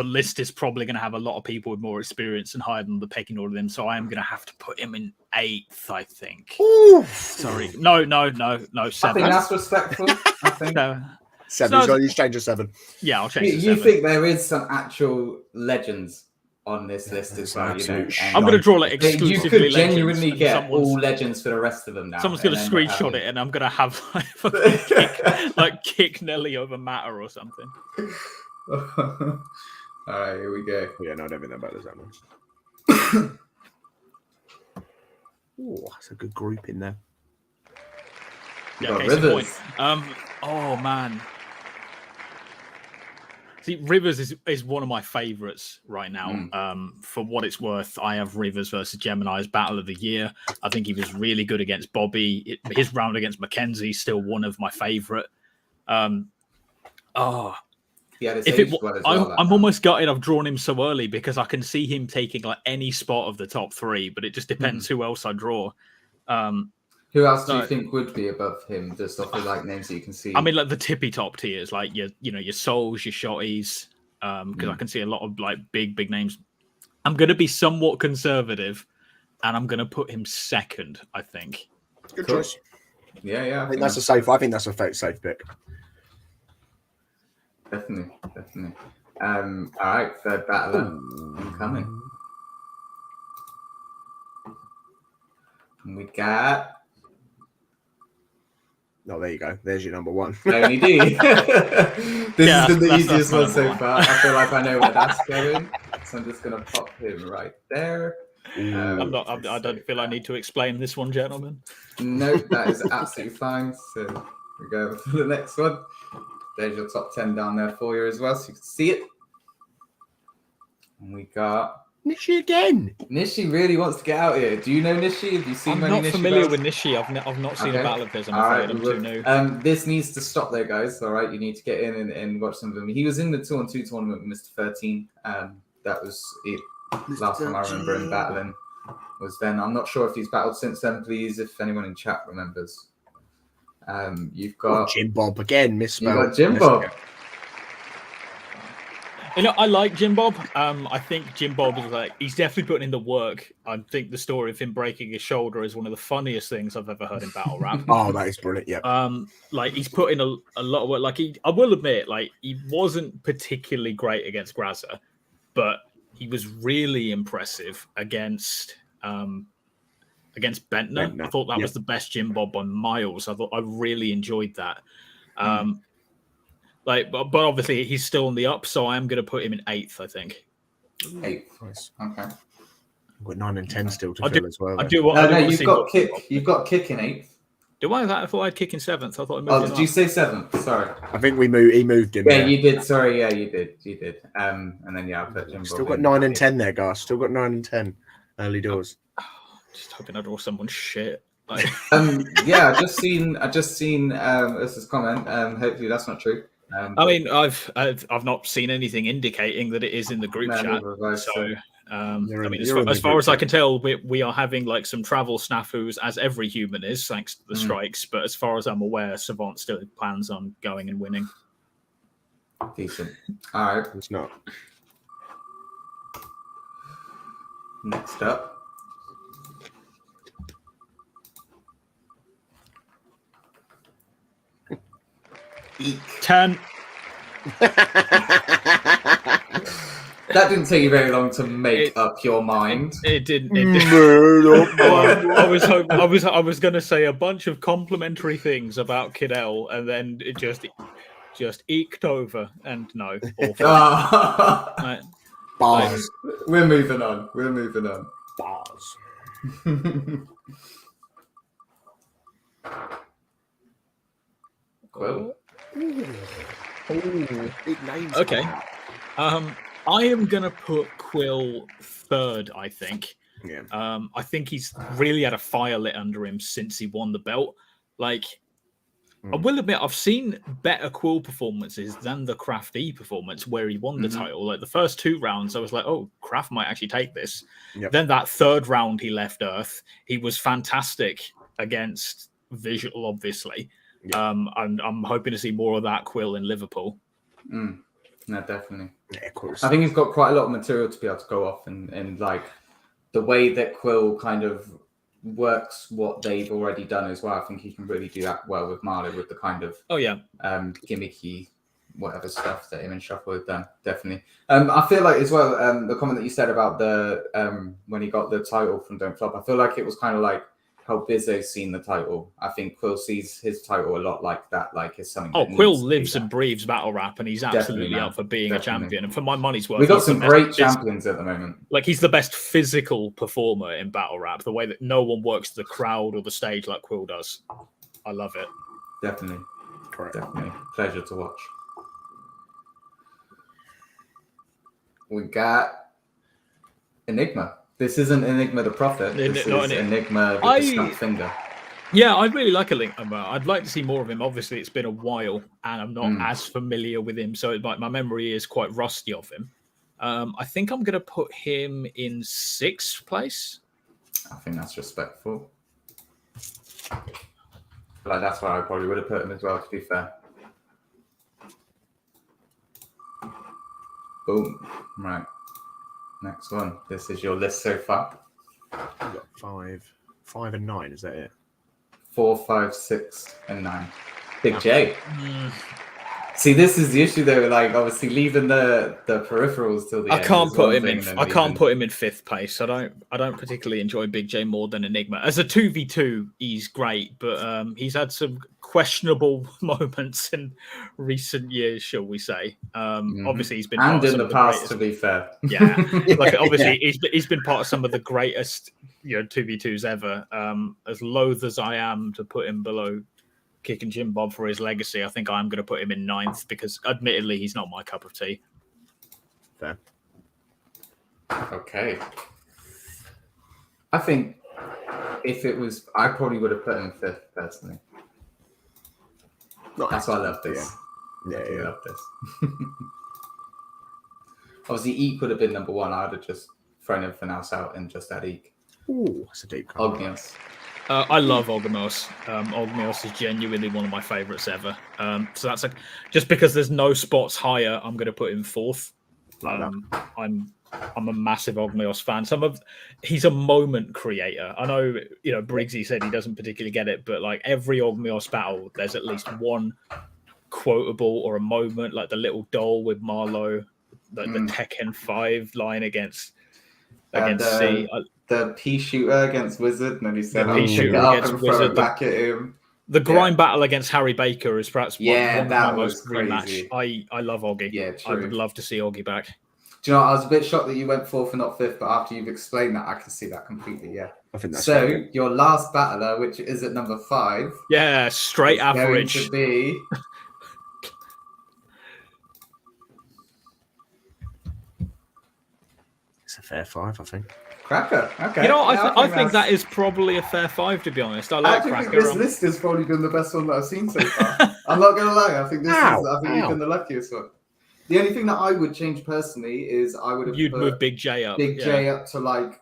list is probably going to have a lot of people with more experience and higher than the pecking order than him. So I am going to have to put him in 8th, I think. Ooh. Sorry. No, 7th. I think that's respectful. I think. No. 7. So you change to 7. Yeah, I'll change to 7. You think there is some actual legends on this list as well? You know? I'm going to draw like exclusively you could genuinely legends, get all legends for the rest of them now. Someone's going to screenshot it and I'm going to have kick Nelly over Matter or something. All right, here we go. Yeah, no, I don't think that matters that much. Oh, that's a good group in there. Yeah, okay, Rivers. Oh man. See, Rivers is one of my favorites right now. For what it's worth, I have Rivers versus Gemini as Battle of the Year. I think he was really good against Bobby. His round against Mackenzie is still one of my favorite. I'm almost gutted I've drawn him so early because I can see him taking like any spot of the top 3, but it just depends who else I draw. Who else do you No. think would be above him? Just off the like names that you can see. I mean, like the tippy top tiers, like your Souls, your Shotties, because I can see a lot of like big names. I'm going to be somewhat conservative, and I'm going to put him second. I think. Good Cool. choice. Yeah, I think that's a safe. I think that's a safe pick. definitely. All right, third battler incoming. And we got Oh, there you go. There's your number one. Tony D. This has been the easiest one so one. far. I feel like I know where that's going, so I'm just gonna pop him right there. I don't feel I need to explain this one, gentlemen. No, that is absolutely fine. So we go for the next one. There's your top 10 down there for you as well, so you can see it. And we got Nishi again. Nishi really wants to get out here. Do you know Nishi? Have you seen I'm many not Nishi familiar battles? with Nishi. I've not seen Okay. a battle of his. I'm All afraid right, I'm well, too new. this needs to stop there, guys. All right, you need to get in and watch some of them. He was in the 2-on-2 tournament with Mr. 13. That was it. Last time I remember him battling was then. I'm not sure if he's battled since then. Please, if anyone in chat remembers. You've got Jim Bob again, misspelled. You've got Jim Bob. You know, I like Jim Bob. I think Jim Bob is like, he's definitely putting in the work. I think the story of him breaking his shoulder is one of the funniest things I've ever heard in battle rap. Oh, that is brilliant. Yeah. Like he's put in a lot of work. Like I will admit, like he wasn't particularly great against Grazza, but he was really impressive against Bentner. I thought that was the best Jim Bob by miles. I really enjoyed that. But obviously he's still on the up, so I am going to put him in 8th. I think 8th. Nice. Okay. We've got 9 and 10 still to I fill do- as well. I though. do want- I do No, want to you've see got what- kick. You've got kick in 8th. Do I? I thought I'd kick in 7th. I thought I moved Oh, him did you up. say 7th? Sorry. I think he moved him. Yeah, there. you did. Sorry, yeah, you did. And then I put Jim Bob. Still got in. 9 and 10 there, guys. Still got 9 and 10 early doors. Just hoping I draw someone shit. Like, Yeah, I just seen this comment. Hopefully that's not true. I mean, I've not seen anything indicating that it is in the group No, chat. neither have I, So, so- I You're mean, in the as far group as I chat. can tell, we are having like some travel snafus, as every human is, thanks to the strikes. But as far as I'm aware, Savant still plans on going and winning. Decent. All right. It's not. Next up. Eek. 10. That didn't take you very long to make up your mind. It didn't. I was going to say a bunch of complimentary things about Kidell, and then it just eked over. And no, awful. Right. Bars. We're moving on. Bars. Well, Big names. Okay. I am gonna put Quill 3rd. I think. Yeah. I think he's really had a fire lit under him since he won the belt. Like, I will admit, I've seen better Quill performances than the Kraft E performance where he won the title. Like the first 2 rounds, I was like, "Oh, Kraft might actually take this." Yep. Then that 3rd round, he left Earth. He was fantastic against Visual, obviously. Yep. And I'm hoping to see more of that Quill in Liverpool. no, definitely. Yeah, of course. I think he's got quite a lot of material to be able to go off, and like the way that Quill kind of works what they've already done as well. I think he can really do that well with Marley, with the kind of Oh yeah, gimmicky whatever stuff that him and Shuffle have done. Definitely. I feel like as well the comment that you said about the when he got the title from Don't Flop, I feel like it was kind of like how Bizzo's seen the title. I think Quill sees his title a lot like that, like it's something. Oh, that Quill needs to be lives done. and breathes battle rap, and he's Definitely, absolutely man. up for being a Definitely. champion. And for my money's worth, We got he's the some best great phys- champions at the moment. Like he's the best physical performer in battle rap. The way that no one works the crowd or the stage like Quill does. I love it. Definitely. Correct. Definitely. Pleasure to watch. We got Enigma. This isn't Enigma the Prophet. This No, is Enigma with I- the snap finger. Yeah, I really like Enigma. I'd like to see more of him. Obviously, it's been a while, and I'm not as familiar with him, so like my memory is quite rusty of him. I think I'm going to put him in 6th place. I think that's respectful. feel like that's where I probably would have put him as well, to be fair. Boom. Right. Next one. This is your list so far. We've got 5 and 9. Is that it? 4, 5, 6, and 9. Big J. See, this is the issue though. Like, obviously, leaving the peripherals till the I end. can't is put one him thing, in. and I then can't leaving- put him in fifth place. I don't particularly enjoy Big J more than Enigma. As a 2v2, he's great, but he's had some questionable moments in recent years, shall we say? Obviously, he's been and part of in some the of past, greatest- to be fair. Yeah, like obviously he's been part of some of the greatest 2v2s ever. As loath as I am to put him below Kick and Jim Bob for his legacy, I think I'm going to put him in 9th because, admittedly, he's not my cup of tea. Fair. Okay. I think if it was, I probably would have put him in 5th personally. Nice. That's why I love this. Yeah, I love this. Obviously, Eek would have been number 1. I would have just thrown everything else out and just had Eek. Ooh, that's a deep cut. Ogmios. I love Ogmios. Ogmios is genuinely one of my favourites ever. So that's just because there's no spots higher, I'm going to put him 4th. I'm a massive Ogmios fan. He's a moment creator. I know, Briggsy said he doesn't particularly get it, but like every Ogmios battle, there's at least one quotable or a moment, like the little doll with Marlowe, the Tekken 5 line against C. The pea shooter against Wizard, and then he said, The "I'll pea pick shooter it up against and throw Wizard, it back at him." The grind battle against Harry Baker is perhaps one of that my was most rematch. crazy. I love Oggy. Yeah, I true. would love to see Oggy back. Do you know what? I was a bit shocked that you went 4th and not 5th, but after you've explained that, I can see that completely. Yeah. I think that's so. fair. Your last battler, which is at number 5, Yeah, straight is average. going to be It's a fair 5, I think. Cracker. Okay. You know, Yeah, I think that's- that is probably a fair 5, to be honest. I I like actually think Cracker. this list has probably been the best one that I've seen so far. I'm not gonna lie. I think you've been the luckiest one. The only thing that I would change personally is I would have You'd put move Big J up. Big yeah. J up to like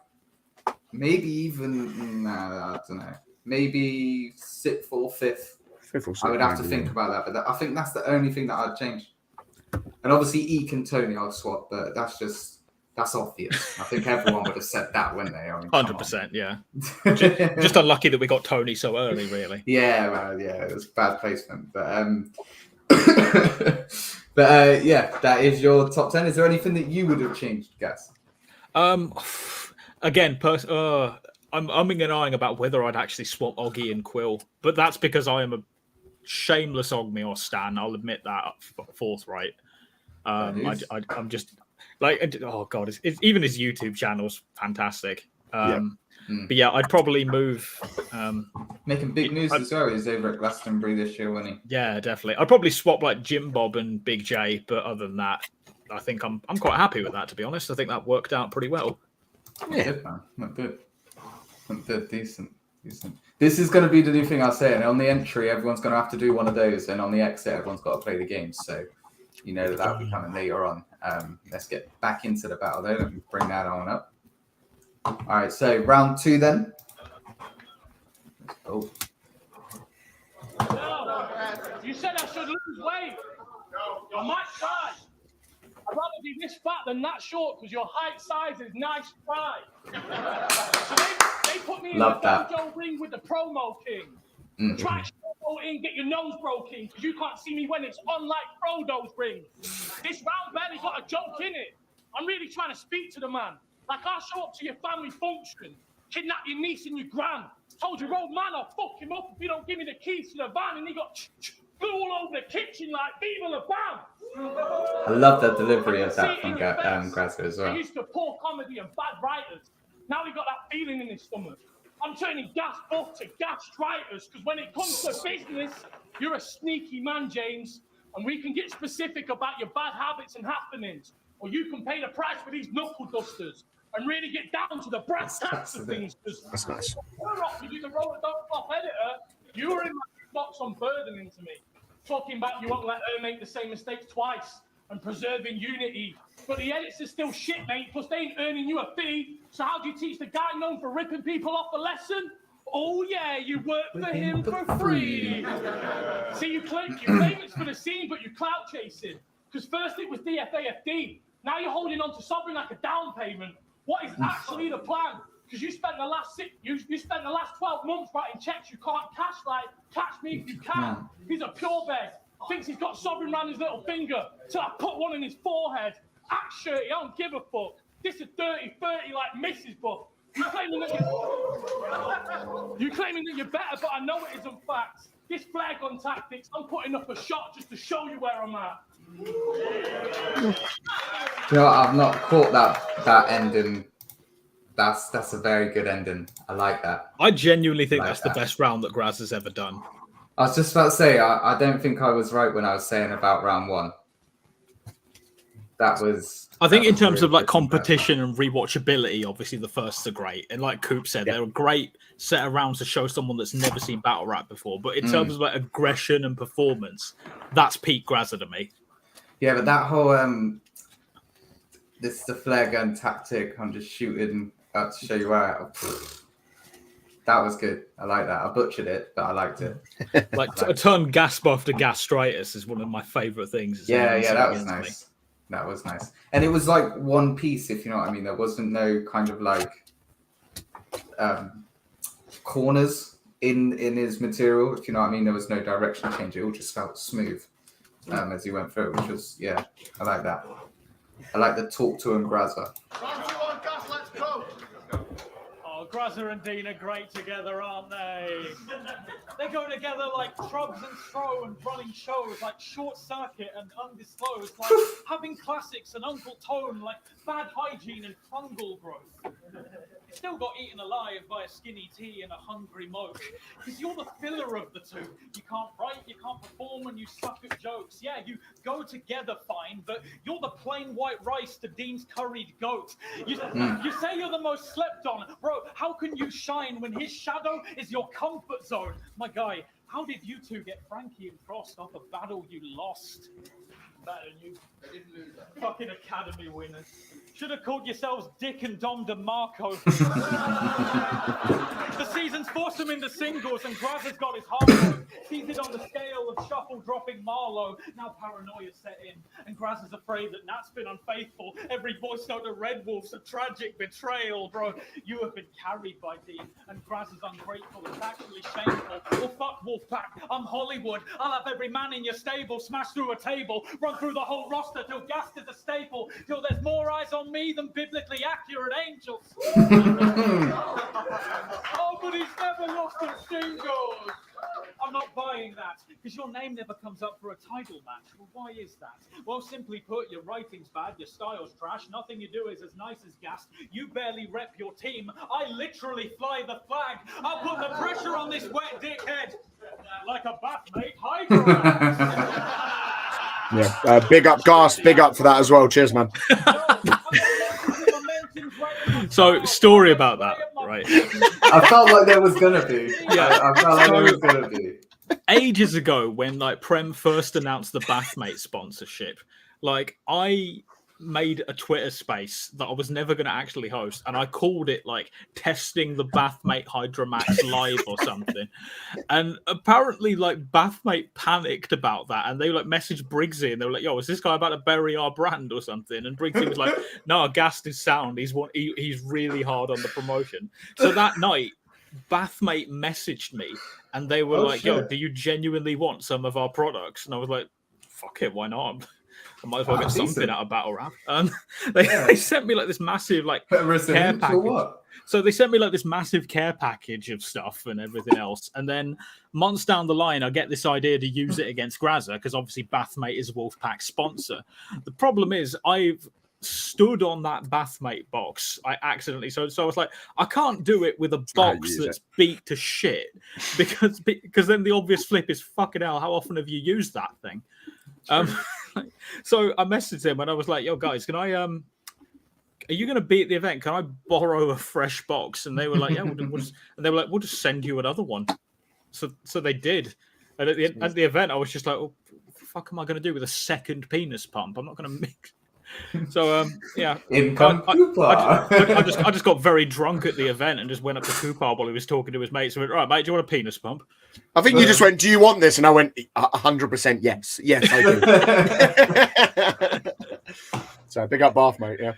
maybe even I don't know, maybe 6th or 5th. 5th or 6th. I would have to maybe, think about that, but I think that's the only thing that I'd change. And obviously Eek and Tony I'd swap, but that's obvious. I think everyone would have said that, wouldn't they? I mean, 100%, yeah. Just unlucky that we got Tony so early, really. Yeah, well, yeah, it was bad placement, but yeah, that is your top 10. Is there anything that you would have changed, Gas? Again, I'm umming and ahhing about whether I'd actually swap Oggy and Quill, but that's because I am a shameless Ogmios stan. I'll admit that forthright. I'm just like, oh god, it's even his YouTube channel's fantastic. But yeah, I'd probably move. Making big news as well. He's over at Glastonbury this year, wasn't he? Yeah, definitely. I'd probably swap like Jim Bob and Big J, but other than that, I think I'm quite happy with that. To be honest, I think that worked out pretty well. Yeah, good, man. Not good. Decent. This is going to be the new thing I say. And on the entry, everyone's going to have to do one of those, and on the exit, everyone's got to play the game. So you know that'll be coming later on. Let's get back into the battle though. Let me bring that on up. All right, so round 2 then. Let's go. You said I should lose weight. You're my size. I'd rather be this fat than that short because your height size is nice try. So they put me Love in the that. dojo ring with the promo king. Try to go in, get your nose broken because you can't see me when it's on like Frodo's ring. This round barely got a joke in it. I'm really trying to speak to the man. Like I'll show up to your family function, kidnap your niece and your gran. Told your old man I'll fuck him up if you don't give me the keys to the van, and he got glue all over the kitchen like Viva La Bam. I love the delivery of that from Grazzo as He well. used to pour comedy and bad writers. Now he got that feeling in his stomach. I'm turning gas buff to gas writers because when it comes to business, you're a sneaky man, James. And we can get specific about your bad habits and happenings. Or you can pay the price for these knuckle dusters and really get down to the brass tacks of things. That's nice. We're off to do the roller don't flop editor. You were in my box on burdening to me. Talking about you won't let her make the same mistakes twice and preserving unity. But the edits are still shit, mate, plus they ain't earning you a fee. So how do you teach the guy known for ripping people off a lesson? Oh yeah, you work for him for free. See, you claim it's for the scene, but you're clout chasing. Because first it was DFAFD. Now you're holding on to something like a down payment. What is actually the plan? Because you spent the last 12 months writing checks you can't cash. Like, catch me if you can. He's a pure beg. Thinks he's got sovereign around his little finger till I put one in his forehead. Act shirty, I don't give a fuck. This is 30 like Mrs. Buff. You claiming that you're better, but I know it isn't facts. This flare gun tactics, I'm putting up a shot just to show you where I'm at. You know, I've not caught that ending. That's a very good ending. I like that. I genuinely think that's the best round that Graz has ever done. I was just about to say, I don't think I was right when I was saying about round one. That was. I think in terms of like competition and rewatchability, obviously the firsts are great, and like Coop said, they're a great set of rounds to show someone that's never seen battle rap before. But in terms of like aggression and performance, that's peak Grazza to me. Yeah, but that whole this is the flare gun tactic. I'm just shooting to show you out. That was good. I like that. I butchered it, but I liked it. Like a turn gas buff to gastritis is one of my favorite things. Yeah, that was nice. That was nice. And it was like one piece, if you know what I mean. There wasn't no kind of like corners in his material, if you know what I mean. There was no direction change. It all just felt smooth as he went through it, which was, I like that. I like the talk to him, Grazza. Let's go. Oh, Grazza and Dean are great together, aren't they? They go together like Trubs and Stro and running shows like Short Circuit and Undisclosed, like having classics and Uncle Tone, like Bad Hygiene and Fungal Growth. Still got eaten alive by a skinny tea and a hungry moke. Because you're the filler of the two. You can't write, you can't perform, and you suck at jokes. Yeah, you go together fine, but you're the plain white rice to Dean's curried goat. You say you're the most slept on. Bro, how can you shine when his shadow is your comfort zone? My guy, how did you two get Frankie and Frost off a battle you lost? Better than you. They didn't lose that. Fucking Academy winners. Should have called yourselves Dick and Dom DeMarco. The season's forced him into singles, and Grazza's got his heart seated on the scale of shuffle dropping Marlowe. Now paranoia set in, and Grazza's afraid that Nat's been unfaithful. Every voice note of Red Wolf's a tragic betrayal, bro. You have been carried by Dean, and Grazza's ungrateful. It's actually shameful. Well, fuck Wolfpack. I'm Hollywood. I'll have every man in your stable smash through a table, run through the whole roster till gas is a staple, till there's more eyes on me than biblically accurate angels. Oh, but he's never lost a singles. I'm not buying that, because your name never comes up for a title match. Well, why is that? Well, simply put, your writing's bad, your style's trash, nothing you do is as nice as Gas. You barely rep your team. I literally fly the flag. I'll put the pressure on this wet dickhead. Like a bathmate, Yeah, big up Gas, big up for that as well. Cheers, man. So, story about that, right? I felt like there was gonna be. Yeah, I felt like there was gonna be. Ages ago, when like Prem first announced the Bathmate sponsorship, like I made a Twitter space that I was never going to actually host, and I called it like testing the Bathmate Hydromax live or something. And apparently like Bathmate panicked about that, and they like messaged Briggsy and they were like, yo, is this guy about to bury our brand or something? And Briggsy was like, no, Gast is sound, he's really hard on the promotion. So that night Bathmate messaged me and they were like, yo, do you genuinely want some of our products? And I was like, fuck it, why not? I might as well get something out of battle rap. They sent me like this massive like care package. So they sent me like this massive care package of stuff and everything else. And then months down the line, I get this idea to use it against Grazza because obviously Bathmate is Wolfpack's sponsor. The problem is I've stood on that Bathmate box. I accidentally so I was like, I can't do it with a box that's beat to shit because then the obvious flip is fucking hell. How often have you used that thing? So I messaged him and I was like, yo guys, can I are you going to be at the event? Can I borrow a fresh box? And they were like, yeah, we'll just send you another one. So they did. And at the event, I was just like, oh, what the fuck am I going to do with a second penis pump? I'm not going to mix. So yeah, In come I Cooper. just got very drunk at the event and just went up to Cooper while he was talking to his mates. So I went, right, mate, do you want a penis pump? I think you just went, do you want this? And I went, 100% yes. Yes, I do. So big up Bath, mate. Yeah.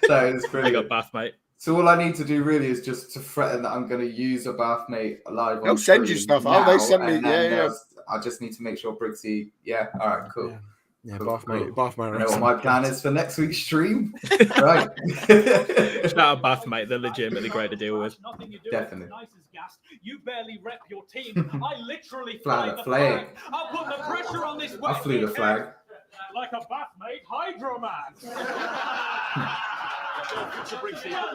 That is brilliant. Big up Bath, mate. So all I need to do really is just to threaten that I'm going to use a Bath mate live on They'll send you stream stuff. now, They send me. and then Yeah. I just need to make sure Brixie. Yeah. All right. Cool. Yeah, Cool, Bath, mate. cool. Bath, mate. You know what my plan is for next week's stream? Right. Shout out Bath, mate. They're legitimately great to deal with. Nothing you do Definitely. is nice as gas. You barely rep your team. I literally Fly fly the the flag. I'll put the pressure on this. I flew the flag. Like a Bath mate, Hydro Man.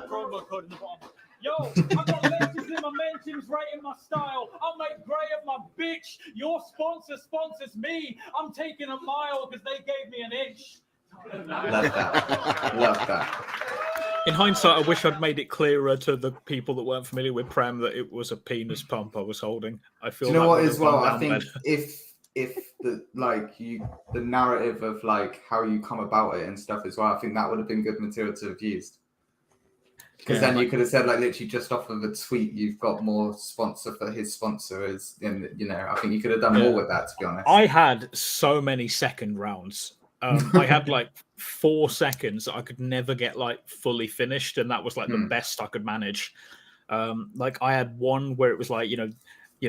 Promo code in the bottom. Yo, I've got lenses and momentums right in my style. I'll make Graham my bitch. Your sponsor sponsors me. I'm taking a mile because they gave me an inch. Love that. Love that. In hindsight, I wish I'd made it clearer to the people that weren't familiar with Prem that it was a penis pump I was holding. I feel. Do you know that what would as have well? gone I down think better. if the the narrative of like how you come about it and stuff as well, I think that would have been good material to have used. Because then you could have said like literally just off of a tweet, you've got more sponsor for his sponsor is, and you know, I think you could have done more with that, to be honest. I had so many second rounds. I had like 4 seconds that I could never get like fully finished, and that was like the best I could manage. Like I had one where it was like, you know,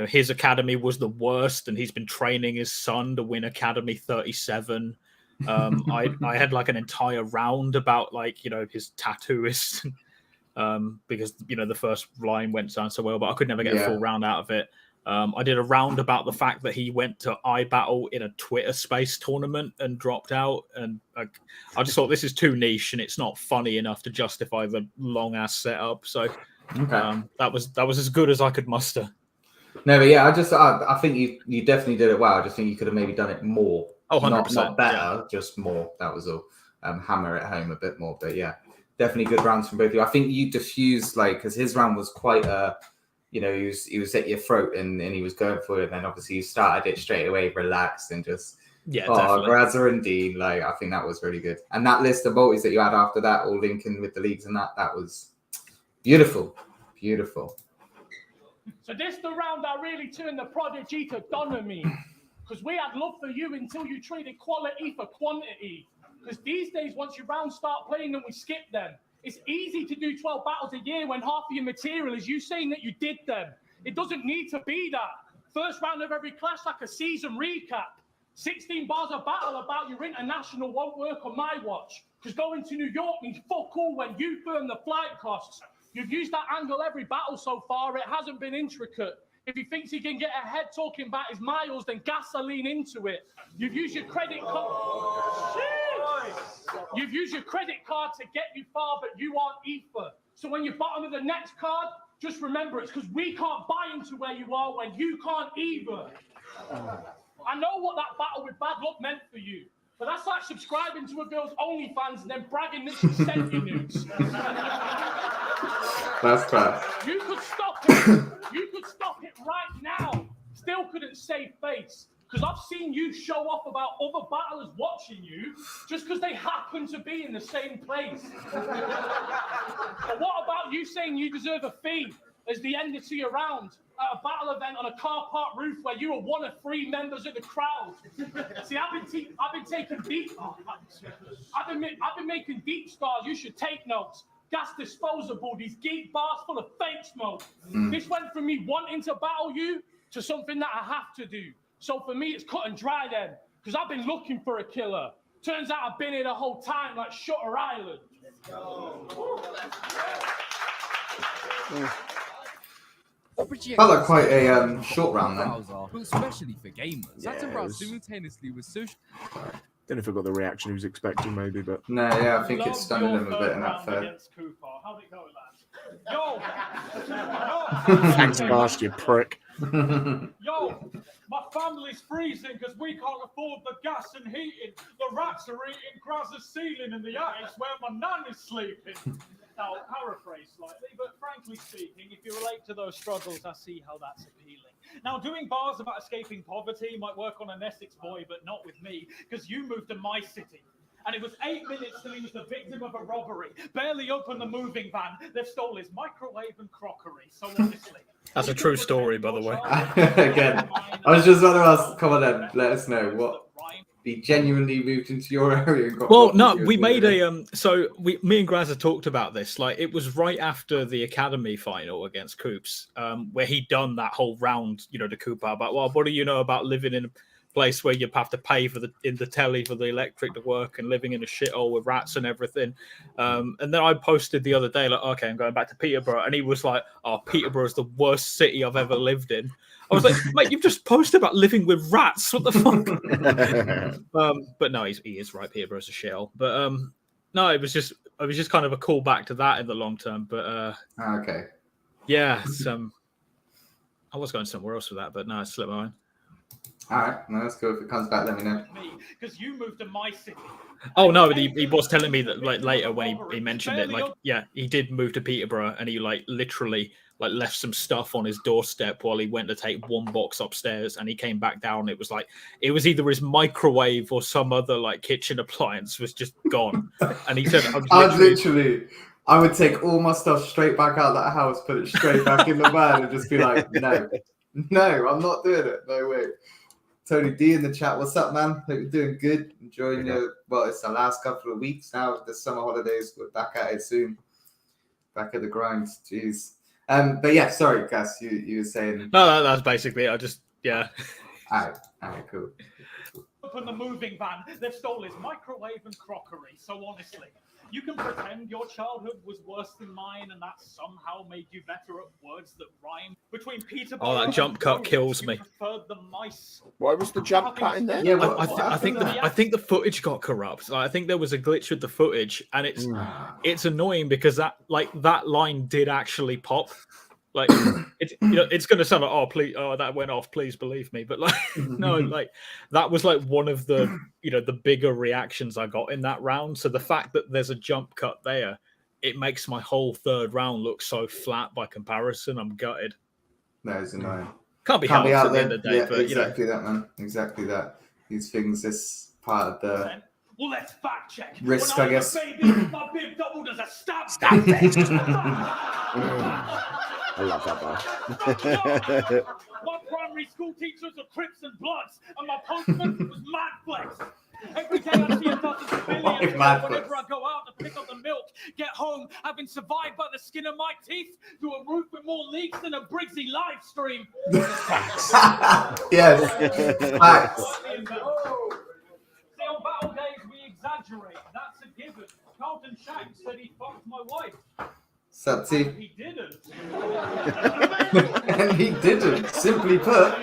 his academy was the worst, and he's been training his son to win Academy 37. I had like an entire round about like, you know, his tattooist. Because you know the first line went down so well, but I could never get a full round out of it. I did a round about the fact that he went to iBattle in a Twitter Space tournament and dropped out, and I just thought this is too niche and it's not funny enough to justify the long ass setup. So that was as good as I could muster. No, but yeah, I think you definitely did it well. I just think you could have maybe done it more. Oh, 100%, not better, just more. That was all. Hammer it home a bit more, but yeah. Definitely good rounds from both of you. I think you diffused because his round was quite you know, he was at your throat and he was going for it, and then obviously you started it straight away, relaxed and just Grazza and Dean. Like I think that was really good. And that list of multis that you had after that, all linking with the leagues and that was beautiful. Beautiful. So this the round that really turned the prodigy to Donomy. Because we had love for you until you traded quality for quantity. Because these days, once your rounds start playing them, we skip them. It's easy to do 12 battles a year when half of your material is you saying that you did them. It doesn't need to be that. First round of every clash, like a season recap. 16 bars of battle about your international won't work on my watch. Because going to New York means fuck all when you firm the flight costs. You've used that angle every battle so far. It hasn't been intricate. If he thinks he can get ahead talking about his miles, then gasoline into it. You've used your credit card. You've used your credit card to get you far, but you aren't ether. So when you're bottom of the next card, just remember it's because we can't buy into where you are when you can't either. I know what that battle with Bad Luck meant for you, but that's like subscribing to a girl's OnlyFans and then bragging that she sent you nudes. That's bad. You could stop it. You could stop it right now. Still couldn't save face. Because I've seen you show off about other battlers watching you just because they happen to be in the same place. But what about you saying you deserve a fee as the end to your round at a battle event on a car park roof where you were one of 3 members of the crowd? See, I've been taking deep. I've been making deep stars. You should take notes. Gas disposable. These geek bars full of fake smoke. This went from me wanting to battle you to something that I have to do. So for me, it's cut and dry then, because I've been looking for a killer. Turns out I've been here the whole time, like Shutter Island. Felt like quite a short round then. But especially for gamers, that's around simultaneously with social. Don't know if I got the reaction he was expecting, maybe, but No, yeah, I think it's stunning him a bit in that third. How'd it go, lads? Yo! thanks, Bast, you prick. Yo, my family's freezing because we can't afford the gas and heating. The rats are eating Grazza's ceiling in the attic where my nan is sleeping. Now, paraphrase slightly, but frankly speaking, if you relate to those struggles, I see how that's appealing. Now, doing bars about escaping poverty might work on an Essex boy, but not with me, because you moved to my city. And it was 8 minutes till he was the victim of a robbery. Barely opened the moving van. They've stole his microwave and crockery. So honestly. That's a true story, by the way. Again, I was just wondering, come on then, let us know what he genuinely moved into your area. And got Well, no, property we or made whatever. me and Grazza talked about this. Like, it was right after the academy final against Coops, where he'd done that whole round, you know, to Cooper about, well, what do you know about living in a place where you have to pay for the telly for the electric to work and living in a shithole with rats and everything. And then I posted the other day, like, okay, I'm going back to Peterborough. And he was like, oh, Peterborough is the worst city I've ever lived in. I was like, mate, you've just posted about living with rats. What the fuck? But no, he is right. Peterborough's a shithole. But no, it was just kind of a call back to that in the long term. But okay. Yeah, I was going somewhere else with that, but no, it slipped my mind. All right, no, that's cool. If it comes back, let me know. Because you moved to my city. Oh no, but he was telling me that like later when he mentioned it, like yeah, he did move to Peterborough and he like literally like left some stuff on his doorstep while he went to take one box upstairs and he came back down. It was like it was either his microwave or some other like kitchen appliance was just gone. And he said, I would take all my stuff straight back out of that house, put it straight back in the van, and just be like, no, I'm not doing it. No way. Tony D in the chat. What's up, man? Hope you're doing good. Enjoying it's the last couple of weeks now. The summer holidays. We're back at it soon. Back at the grind. Jeez. But yeah, sorry, Gus. You were saying. No, that's basically it. I just yeah. All right, cool. Open the moving van. They've stole his microwave and crockery. So honestly, you can pretend your childhood was worse than mine, and that somehow made you better at words that rhyme. Between Peterborough, that jump cut kills me. Preferred the mice. Why was the jump cut in there? Yeah, I think the footage got corrupt. Like, I think there was a glitch with the footage, and it's annoying because that line did actually pop. Like it's going to sound like that went off. Please believe me, but like no, like that was like one of the the bigger reactions I got in that round. So the fact that there's a jump cut there, it makes my whole third round look so flat by comparison. I'm gutted. That is annoying. Can't be helped at the end of the day. Yeah, but exactly that, man. Exactly that. These things, this part of the. Well, let's fact check. Risk, when I guess. Baby, my bib doubled as a stab. I love that guy. My primary school teachers are Crips and Bloods, and my postman was Mad Flex. Every day I see a dozen civilians whenever I go out to pick up the milk, get home, having survived by the skin of my teeth, to a roof with more leaks than a Briggsy live stream. Yes. Facts. See, on battle days we exaggerate. That's a given. Carlton Shanks said he fucked my wife. Subty. He didn't. And he didn't. Simply put,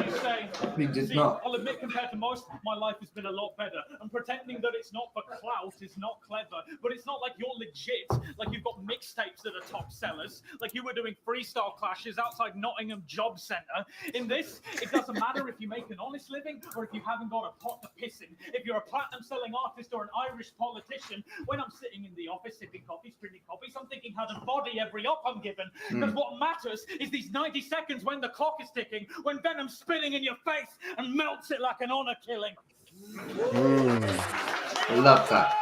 he did not. I'll admit, compared to most, my life has been a lot better. And pretending that it's not for clout is not clever. But it's not like you're legit. Like you've got mixtapes that are top sellers. Like you were doing freestyle clashes outside Nottingham Job Centre. In this, it doesn't matter if you make an honest living or if you haven't got a pot to piss in. If you're a platinum-selling artist or an Irish politician, when I'm sitting in the office sipping coffee, drinking coffees, I'm thinking how to body every op I'm given. Because what matters is these 90 seconds when the clock is ticking, when Venom's spitting in your face and melts it like an honor killing. I love that.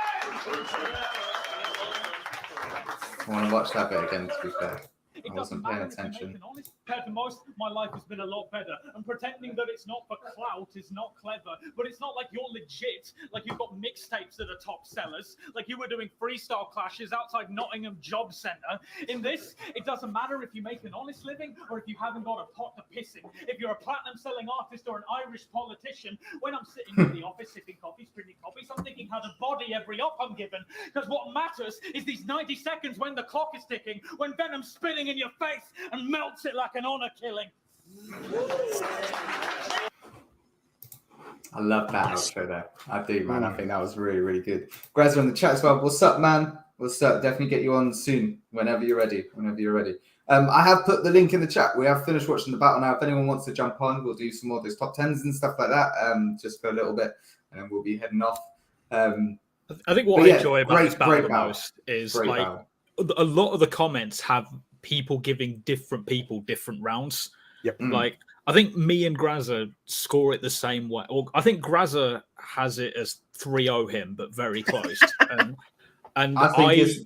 I want to watch that bit again, to be fair. I wasn't paying attention. Compared to most, my life has been a lot better. And pretending that it's not for clout is not clever. But it's not like you're legit. Like you've got mixtapes that are top sellers. Like you were doing freestyle clashes outside Nottingham Job Centre. In this, it doesn't matter if you make an honest living or if you haven't got a pot to piss in. If you're a platinum-selling artist or an Irish politician, when I'm sitting in the office sipping coffee, drinking coffees, I'm thinking how to body every op I'm given. Because what matters is these 90 seconds when the clock is ticking, when Venom's spitting in your face and melts it like an honor killing. I love that outro there. I do, man. I think that was really, really good. Grazza in the chat as well. What's up, man? What's up? Definitely get you on soon, whenever you're ready. I have put the link in the chat. We have finished watching the battle now. If anyone wants to jump on, we'll do some more of those top 10s and stuff like that, just for a little bit, and then we'll be heading off. I think what I enjoy about this battle the most is like a lot of the comments have people giving different people different rounds. Yep. Like I think me and Grazza score it the same way. Or I think Grazza has it as 3-0 him, but very close. And I think it's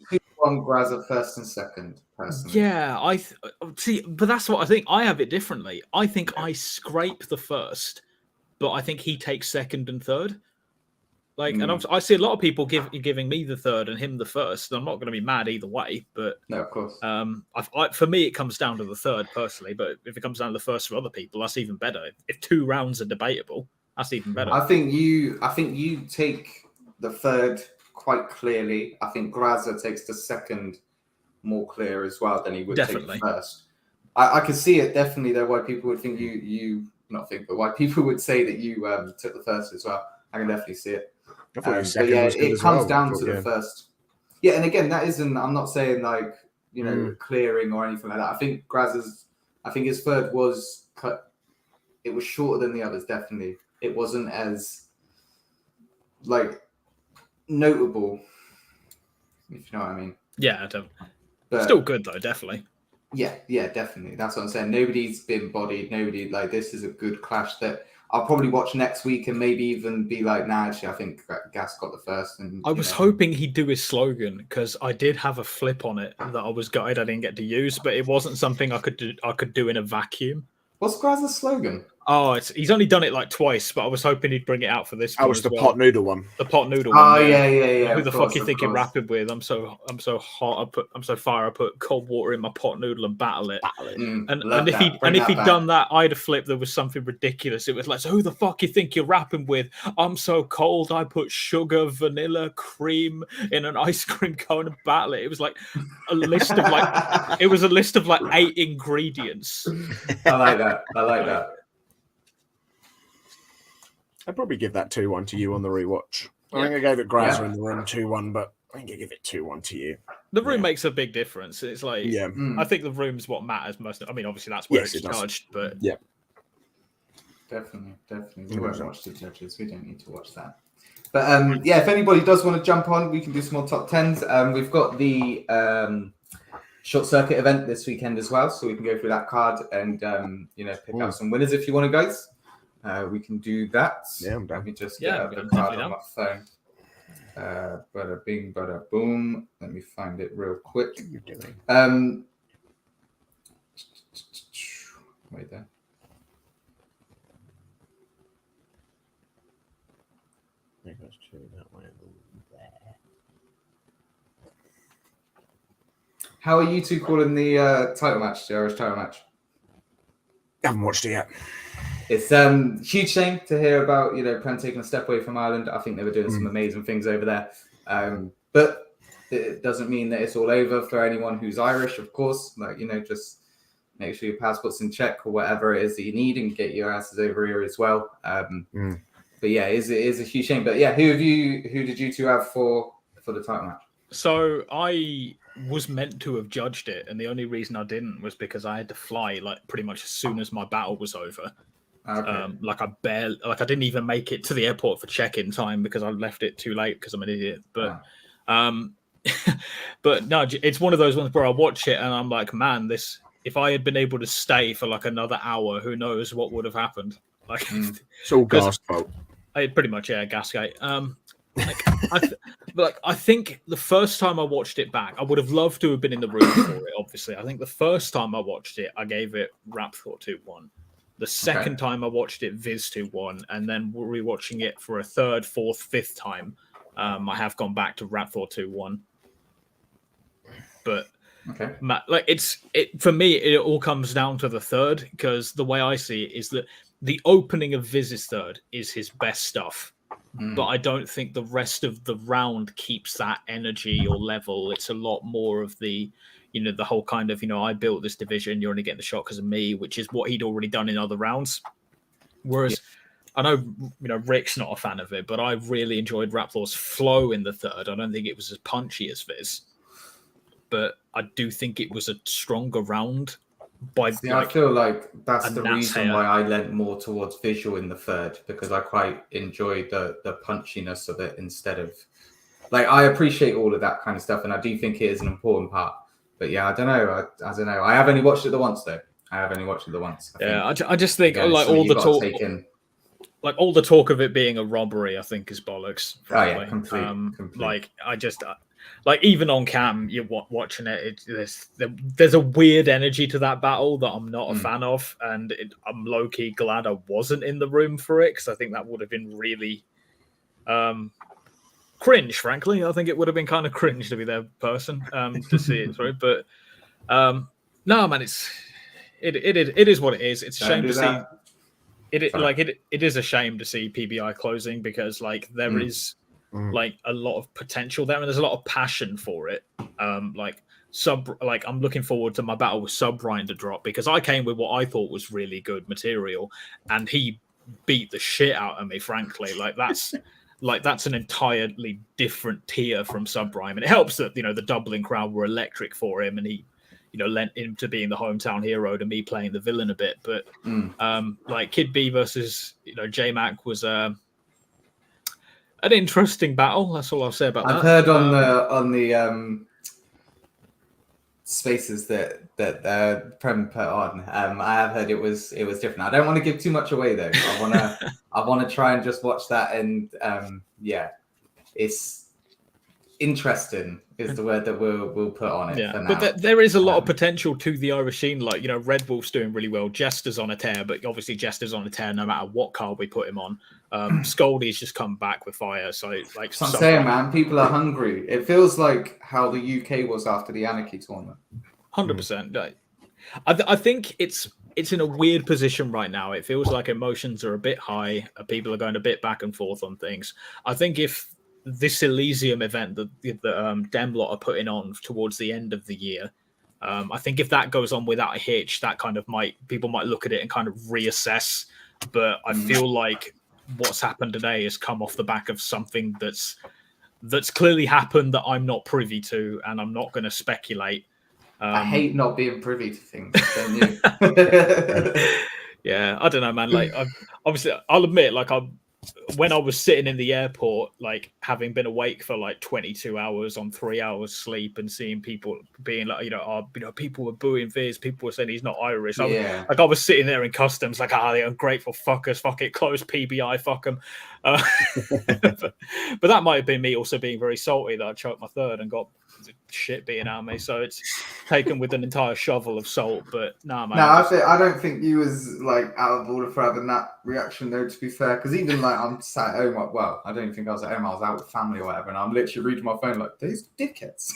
2-1 Grazza first and second, personally. yeah, see, but that's what I think. I have it differently. I think I scrape the first, but I think he takes second and third. Like, and I see a lot of people giving me the third and him the first. And I'm not going to be mad either way, but no, of course. For me, it comes down to the third personally. But if it comes down to the first for other people, that's even better. If 2 rounds are debatable, that's even better. I think you take the third quite clearly. I think Grazza takes the second more clear as well than he would take the first. I could see it definitely though why people would think why people would say that you took the first as well. I can definitely see it. But yeah, it comes down to the first. Yeah, and again, that isn't. I'm not saying like clearing or anything like that. I think his third was cut. It was shorter than the others. Definitely, it wasn't as like notable. If you know what I mean. Yeah, but still good though. Definitely. Yeah, definitely. That's what I'm saying. Nobody's been bodied. Nobody like this is a good clash that I'll probably watch next week and maybe even be like, nah, actually, I think Gas got the first. And I was hoping he'd do his slogan because I did have a flip on it that I was gutted I didn't get to use, but it wasn't something I could do in a vacuum. What's Grazza's slogan? Oh, he's only done it like twice, but I was hoping he'd bring it out for this. Oh, it's the pot noodle one. The pot noodle one. Oh yeah. Who the fuck you think you're rapping with? I'm so hot. I'm so fire. I put cold water in my pot noodle and battle it. And if he'd done that, I'd have flipped. There was something ridiculous. It was like, so who the fuck you think you're rapping with? I'm so cold. I put sugar, vanilla, cream in an ice cream cone and battle it. It was like a list of like 8 ingredients. I like that. I'd probably give that 2-1 to you on the rewatch. I think I gave it Grazza in the room 2-1, but I think I give it 2-1 to you. The room makes a big difference. It's like, I think the room's what matters most. I mean, obviously that's where it's judged, but yeah, definitely. We won't watch the judges. We don't need to watch that. But if anybody does want to jump on, we can do some more top 10s. We've got the short circuit event this weekend as well, so we can go through that card and pick out some winners if you want to, guys. We can do that. Yeah, I'm done. Let me just get out the card on my phone. Bada bing, bada boom. Let me find it real quick. What are you doing? Wait there. There goes 2 that way. How are you two calling the title match, the Irish title match? I haven't watched it yet. It's huge shame to hear about Prem taking a step away from Ireland. I think they were doing some amazing things over there, but it doesn't mean that it's all over for anyone who's Irish. Of course, just make sure your passport's in check or whatever it is that you need, and get your asses over here as well. But yeah, it is a huge shame. But yeah, who did you two have for the title match? So I was meant to have judged it, and the only reason I didn't was because I had to fly like pretty much as soon as my battle was over. Okay. I didn't even make it to the airport for check-in time because I left it too late because I'm an idiot. But but no, it's one of those ones where I watch it and I'm like, man, if I had been able to stay for like another hour, who knows what would have happened? Like it's all Gas fault. Pretty much, yeah, Gasgate. I think the first time I watched it back, I would have loved to have been in the room for it. Obviously, I think the first time I watched it, I gave it Rapthor 2-1. The second time I watched it, Viz 2-1, and then rewatching it for a third, fourth, fifth time, I have gone back to Rapthor 2-1. But for me, it all comes down to the third, because the way I see it is that the opening of Viz's third is his best stuff. But I don't think the rest of the round keeps that energy or level. It's a lot more of the whole kind of, I built this division, you're only getting the shot because of me, which is what he'd already done in other rounds. Whereas I know, Rick's not a fan of it, but I really enjoyed Rapthor's flow in the third. I don't think it was as punchy as Viz, but I do think it was a stronger round. I feel like that's the reason why I leant more towards visual in the third, because I quite enjoyed the punchiness of it instead of I appreciate all of that kind of stuff, and I do think it is an important part. But yeah, I don't know. I don't know. I have only watched it the once though. I just think all the talk. like all the talk of it being a robbery, I think is bollocks. Oh yeah, frankly. complete. Like I just like even on cam, you're watching it. There's a weird energy to that battle that I'm not a fan of, and I'm low key glad I wasn't in the room for it because I think that would have been really cringe. Frankly, I think it would have been kind of cringe to be their person to see it through. But no, man, it is what it is. It's a shame to see. It is a shame to see PBI closing because like there is like a lot of potential there and there's a lot of passion for it. I'm looking forward to my battle with Subrine to drop because I came with what I thought was really good material and he beat the shit out of me, frankly. Like that's an entirely different tier from Subrime. And it helps that, you know, the Dublin crowd were electric for him and he, you know, lent him to being the hometown hero to me playing the villain a bit. But like Kid B versus, you know, J-Mac was an interesting battle. That's all I'll say about that. I've heard on the spaces that Prem put on. I have heard it was different. I don't want to give too much away though. I want to try and just watch that and yeah, it's interesting is the word that we'll put on it. Yeah, for now. but there is a lot of potential to the Irish scene. Like, you know, Red Wolf's doing really well. Jester's on a tear, but obviously Jester's on a tear no matter what card we put him on. Scaldy's just come back with fire. So like, I'm saying, man, people are hungry. It feels like how the UK was after the Anarchy tournament. 100%. I think it's in a weird position right now. It feels like emotions are a bit high. People are going a bit back and forth on things. I think if this Elysium event that Demlot are putting on towards the end of the year, I think if that goes on without a hitch, that kind of people might look at it and kind of reassess. But I feel like what's happened today has come off the back of something that's clearly happened that I'm not privy to, and I'm not going to speculate. I hate not being privy to things, don't you? Yeah, I don't know, man. Like, obviously, I'll admit, like, when I was sitting in the airport, like having been awake for like 22 hours on 3 hours sleep and seeing people being like, people were booing Viz, people were saying he's not Irish. I was sitting there in customs, like, the ungrateful fuckers, fuck it, close PBI, fuck them. But that might have been me also being very salty that I choked my third and got shit beaten out of me. So it's taken with an entire shovel of salt. But nah, man. No, I don't think you was like out of order for having that reaction though, to be fair. Because even like I'm sat at home, well, I don't even think I was at home. I was out with family or whatever, and I'm literally reading my phone like, these dickheads.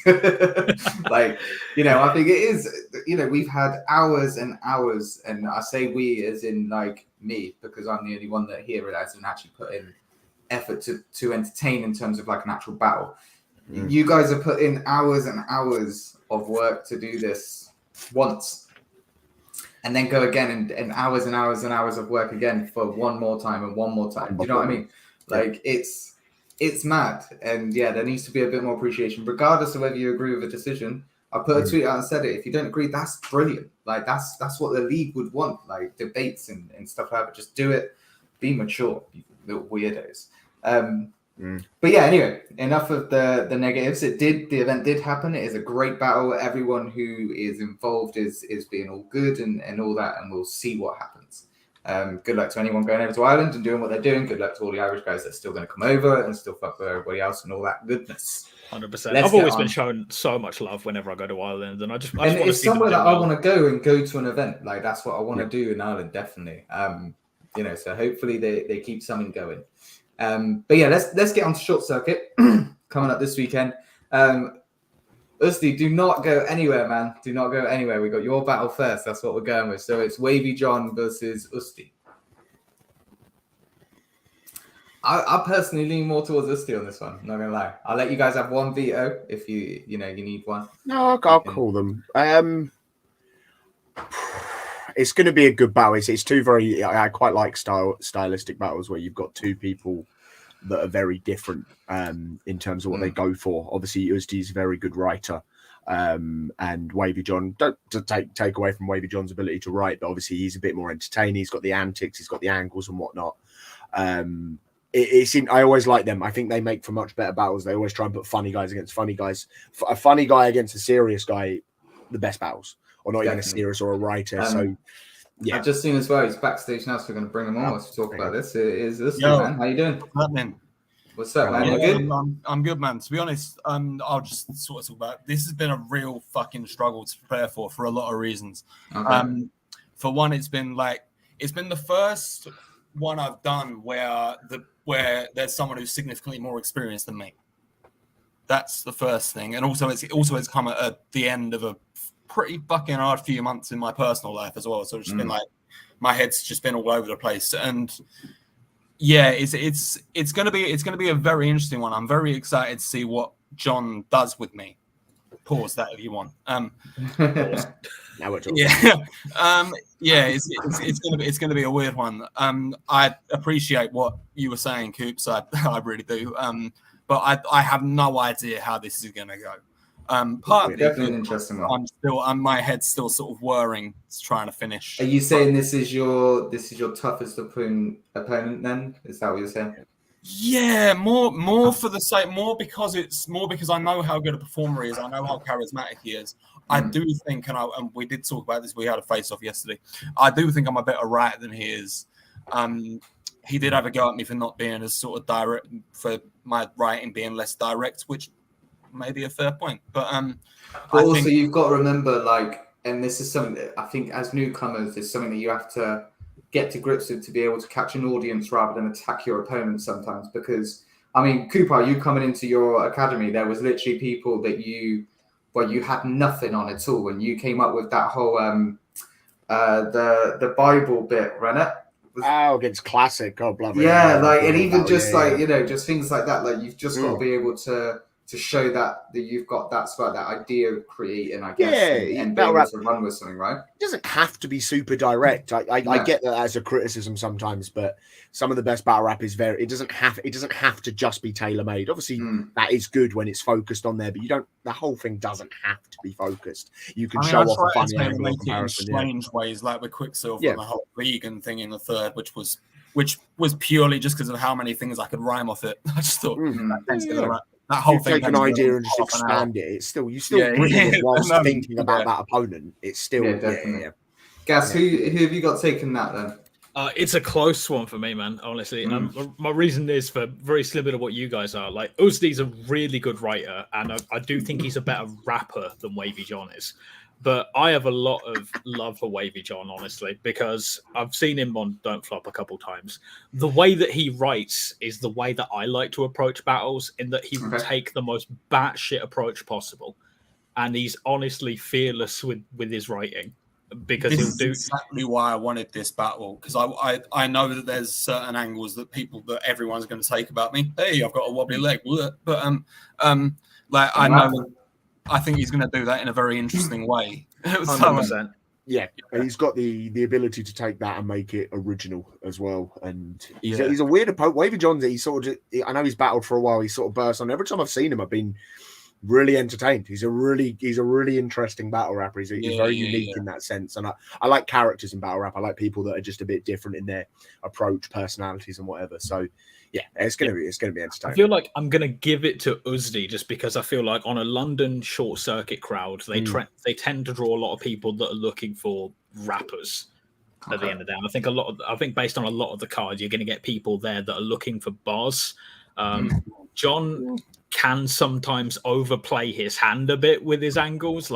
Like, you know, I think it is. You know, we've had hours and hours, and I say we as in like me because I'm the only one that here that hasn't actually put in effort to entertain in terms of like an actual battle. You guys have put in hours and hours of work to do this once and then go again and hours and hours and hours of work again for one more time and one more time. Do you know what I mean? Like it's mad. And yeah, there needs to be a bit more appreciation, regardless of whether you agree with the decision. I put a tweet out and said it. If you don't agree, that's brilliant. Like that's what the league would want, like debates and stuff like that. But just do it. Be mature, you little weirdos. But yeah, anyway, enough of the negatives. The event did happen. It is a great battle. Everyone who is involved is being all good and all that, and we'll see what happens. Good luck to anyone going over to Ireland and doing what they're doing. Good luck to all the Irish guys that are still going to come over and still fuck with everybody else and all that goodness. 100%. I've always been shown so much love whenever I go to Ireland, and I just want to see it's somewhere that I want to go to an event. Like that's what I want to do in Ireland, definitely. You know, so hopefully they keep something going. But yeah, let's get on to Short Circuit coming up this weekend. Usty, do not go anywhere, man. Do not go anywhere. We got your battle first. That's what we're going with. So it's Wavy John versus Usty. I personally lean more towards Usty on this one. I'm not gonna lie. I'll let you guys have one veto if you need one. No, I'll call them. It's going to be a good battle. It's two very. I quite like stylistic battles where you've got two people that are very different in terms of what they go for. Obviously, Usti's a very good writer, and Wavy John. Don't to take away from Wavy John's ability to write, but obviously he's a bit more entertaining. He's got the antics, he's got the angles and whatnot. I always like them. I think they make for much better battles. They always try and put funny guys against funny guys. A funny guy against a serious guy, the best battles. Or not even a serious or a writer. So Yeah. I've just seen as well. He's backstage now, so we're going to bring him on to talk about this. It is this Yo. man. How you doing? What's up, man? What's up, man? You good? I'm good, man. To be honest, I'll just sort of talk about this. Has been a real fucking struggle to prepare for a lot of reasons. Okay. For one, it's been the first one I've done where there's someone who's significantly more experienced than me. That's the first thing, and also it's come at the end of a pretty fucking hard few months in my personal life as well. So it's just been like my head's just been all over the place, and yeah, it's gonna be a very interesting one. I'm very excited to see what John does with me. Pause that if you want. Pause. Now we're talking. Yeah, it's gonna be a weird one. I appreciate what you were saying, Coops. I really do. But I have no idea how this is gonna go. Partly Definitely an interesting one. My head's still sort of whirring, trying to finish. Are you saying this is your toughest opponent? Then is that what you're saying? Yeah, more for the sake, more because I know how good a performer he is. I know how charismatic he is. I do think, and we did talk about this. We had a face-off yesterday. I do think I'm a better writer than he is. He did have a go at me for not being as sort of direct, for my writing being less direct, which may be a fair point. But also you've got to remember, and this is something that I think as newcomers is something that you have to get to grips with to be able to catch an audience rather than attack your opponent sometimes. Because I mean, Cooper, you coming into your academy, there was literally people that you had nothing on at all when you came up with that whole the Bible bit, Rennet. Against Classic, God blah blah. Yeah, and even just just things like that. Like you've just got to be able to show that you've got that idea of creating, I guess, and being able to run with something, right? It doesn't have to be super direct. I get that as a criticism sometimes, but some of the best battle rap is it doesn't have to just be tailor made. Obviously, that is good when it's focused on there, but the whole thing doesn't have to be focused. You can show off a funny angle in comparison. Strange ways, like with Quicksilver and the whole vegan thing in the third, which was purely just because of how many things I could rhyme off it. I just thought that whole thing. Take an idea and just expand it. You still bring it whilst thinking about that opponent. It's still definitely. Gas, who have you got taking that then? It's a close one for me, man, honestly. My reason is for very similar to what you guys are. Like, Uzdi's a really good writer, and I do think he's a better rapper than Wavy John is. But I have a lot of love for Wavy John, honestly, because I've seen him on Don't Flop a couple times. The way that he writes is the way that I like to approach battles, in that he will take the most batshit approach possible. And he's honestly fearless with his writing. Because this is exactly why I wanted this battle, because I know that there's certain angles that everyone's going to take about me. Hey, I've got a wobbly leg, but I know, I think he's going to do that in a very interesting way. 100%. Yeah, and he's got the ability to take that and make it original as well. And he's a weird opponent. Wavy John's, I know he's battled for a while. He's sort of burst on. Every time I've seen him, I've been really entertained. He's a really interesting battle rapper. He's very unique in that sense. And I like characters in battle rap. I like people that are just a bit different in their approach, personalities, and whatever. So yeah, it's gonna be entertaining. I feel like I'm gonna give it to Uzdi just because I feel like on a London short circuit crowd, they tend to draw a lot of people that are looking for rappers at the end of the day. I think based on a lot of the cards, you're gonna get people there that are looking for bars. John can sometimes overplay his hand a bit with his angles,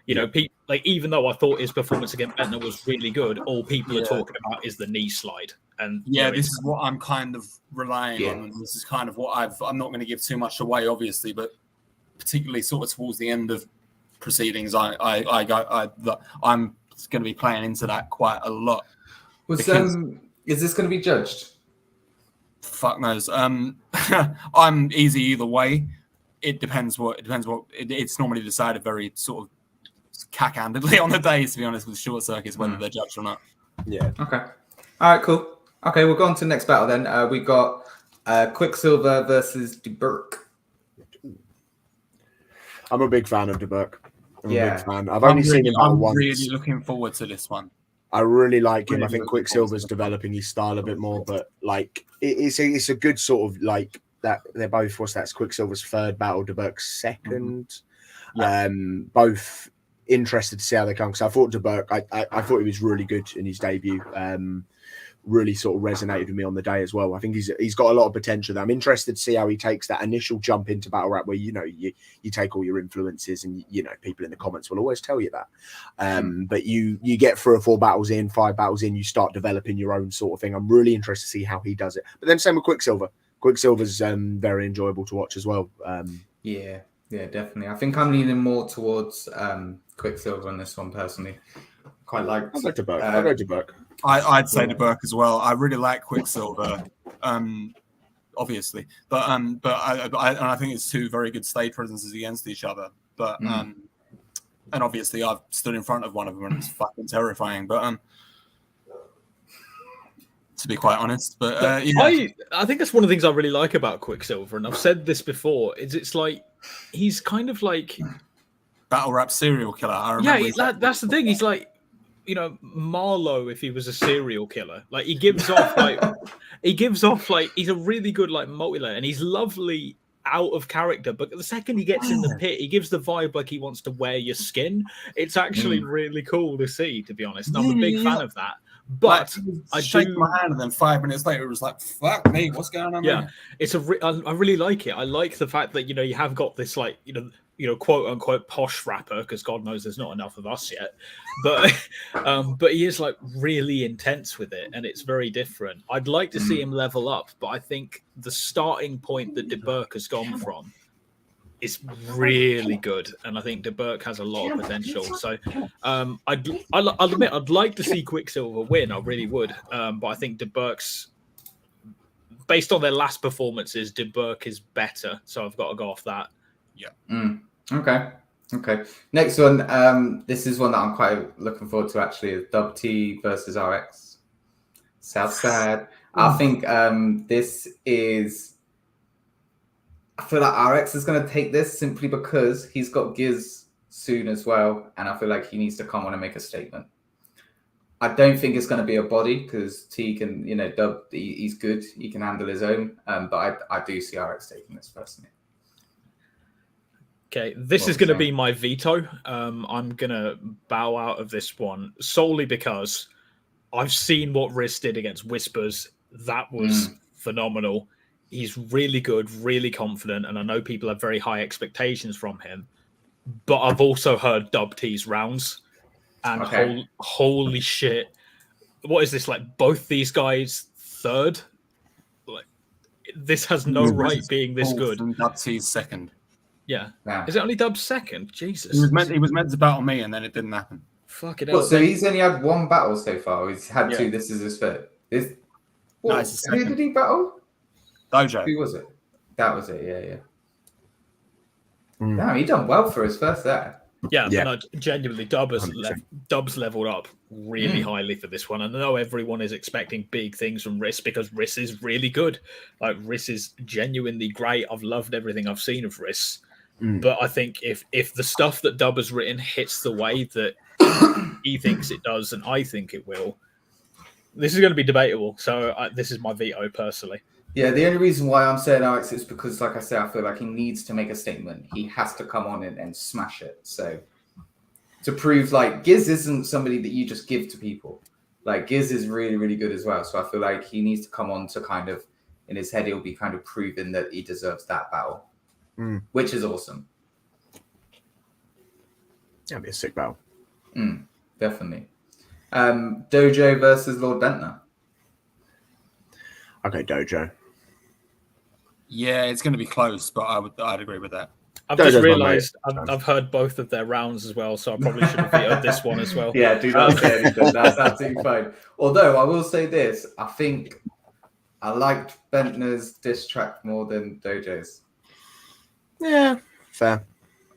even though I thought his performance against Bentner was really good, all people are talking about is the knee slide. And this is what I'm kind of relying on. And this is kind of what I'm not going to give too much away, obviously, but particularly sort of towards the end of proceedings, I'm going to be playing into that quite a lot. Is this going to be judged? Fuck knows. I'm easy either way. It depends what it's normally decided very sort of cack-handedly on the day, to be honest, with short circuits, whether they're judged or not. Yeah. Okay. All right, cool. Okay, we'll go on to the next battle then. We got Quicksilver versus DeBurk. I'm a big fan of DeBurk. I'm a big fan. I've only seen him once. I'm really looking forward to this one. I really like him. I think Quicksilver's developing his style a bit more, but it's a good sort of that. They're both, that's Quicksilver's third battle, DeBurk's second. Both interested to see how they come, because I thought DeBurk, I thought he was really good in his debut. Really sort of resonated with me on the day as well. I think he's got a lot of potential there. I'm interested to see how he takes that initial jump into battle rap, where you take all your influences, and people in the comments will always tell you that. But you get 3 or 4 battles in, 5 battles in, you start developing your own sort of thing. I'm really interested to see how he does it. But then same with Quicksilver. Quicksilver's very enjoyable to watch as well. Yeah, definitely. I think I'm leaning more towards Quicksilver on this one personally. Quite like. I'll go to Burke. I'll go to Burke. I'd say to Burke as well. I really like Quicksilver, obviously, but I think it's 2 very good stage presences against each other. But and obviously I've stood in front of one of them and it's fucking terrifying. But to be quite honest, but I think that's one of the things I really like about Quicksilver, and I've said this before. It's like he's kind of like battle rap serial killer. I remember. That's the thing. He's like, Marlowe if he was a serial killer. Like he gives off like he's a really good like multi-layer, and he's lovely out of character, but the second he gets in the pit, he gives the vibe like he wants to wear your skin. It's actually really cool to see, to be honest. And I'm a big fan of that. But I shake my hand, and then 5 minutes later, it was like, "Fuck me, what's going on?" Yeah, it's I really like it. I like the fact that you have got this like quote unquote posh rapper, because God knows there's not enough of us yet. But he is like really intense with it, and it's very different. I'd like to see him level up, but I think the starting point that DeBurk has gone from is really good, and I think DeBurk has a lot of potential. So I'll admit I'd like to see Quicksilver win. I really would, but I think DeBurk's, based on their last performances, DeBurk is better. So I've got to go off that. Yeah. Okay. Next one. This is one that I'm quite looking forward to actually. Is Dub T versus RX. Southside. I think this is. I feel like RX is going to take this simply because he's got Giz soon as well, and I feel like he needs to come on and make a statement. I don't think it's going to be a body because T can, Dub, he's good. He can handle his own, but I do see RX taking this personally. Okay, this is going to be my veto. I'm going to bow out of this one solely because I've seen what Riz did against Whispers. That was phenomenal. He's really good, really confident, and I know people have very high expectations from him. But I've also heard Dub T's rounds, and holy shit, what is this, like both these guys third? Like, this has no right being this good. And Dub T's second. Yeah. Is it only Dub's second? Jesus. He was meant to battle me, and then it didn't happen. Fuck it up. So he's only had 1 battle so far. He's had 2. This is his third. Who did he battle? Dojo. Who was it? That was it. Yeah. Damn, he done well for his first there. Yeah. No, genuinely, Dub's leveled up really highly for this one. I know everyone is expecting big things from Riz because Riz is really good. Like Riz is genuinely great. I've loved everything I've seen of Riz. But I think if the stuff that Dub has written hits the way that he thinks it does, and I think it will, this is going to be debatable. So this is my veto personally. Yeah, the only reason why I'm saying Alex is because, like I said, I feel like he needs to make a statement. He has to come on and smash it. So to prove, like, Giz isn't somebody that you just give to people. Like, Giz is really, really good as well. So I feel like he needs to come on to kind of, in his head, he'll be kind of proving that he deserves that battle, which is awesome. That'd be a sick battle. Definitely. Dojo versus Lord Bentner. Okay, Dojo. Yeah, it's going to be close, but I'd agree with that. I've just realised I've heard both of their rounds as well, so I probably should have vetoed this one as well. Yeah, do not say anything. That's absolutely fine. Although I will say this, I think I liked Bentner's diss track more than Dojo's. Yeah, fair.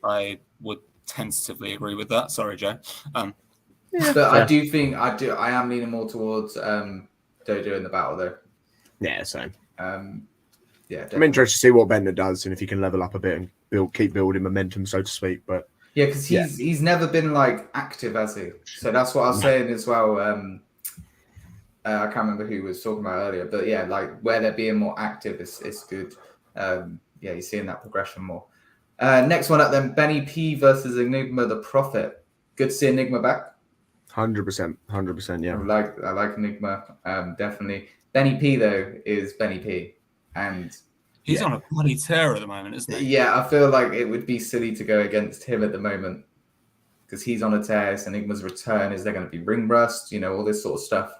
I would tentatively agree with that. Sorry, Joe. But I do think I am leaning more towards Dojo in the battle though. Yeah, same. Yeah, definitely. I'm interested to see what Bentner does and if he can level up a bit and keep building momentum, so to speak. But yeah, because he's never been like active, has he? So that's what I was saying as well. I can't remember who was talking about earlier, but yeah, like where they're being more active is good. Yeah, you're seeing that progression more. Next one up then, Benny P versus Enigma the Prophet. good to see Enigma back. 100%, yeah. I like Enigma, definitely. Benny P though is Benny P, and he's on a bloody tear at the moment, isn't he? Yeah, I feel like it would be silly to go against him at the moment because he's on a tear. It's Enigma's return. Is there going to be ring rust? You know, all this sort of stuff.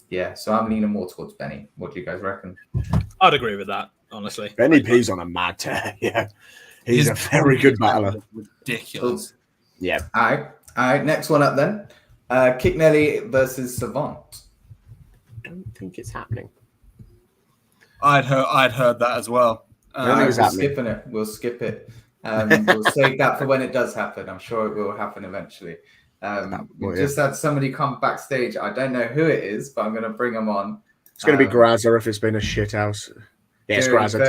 Yeah, so I'm leaning more towards Benny. What do you guys reckon? I'd agree with that, honestly. Benny P's on a mad tear. Yeah, he's a very good battler. Ridiculous. Yeah. All right. Next one up then. Kick Nelly versus Savant. Don't think it's happening. I'd heard that as well. We're skipping it. We'll skip it. We'll save that for when it does happen. I'm sure it will happen eventually. We just had somebody come backstage. I don't know who it is, but I'm going to bring them on. It's going to be Grazza if it's been a shit house. Yes, Grazza.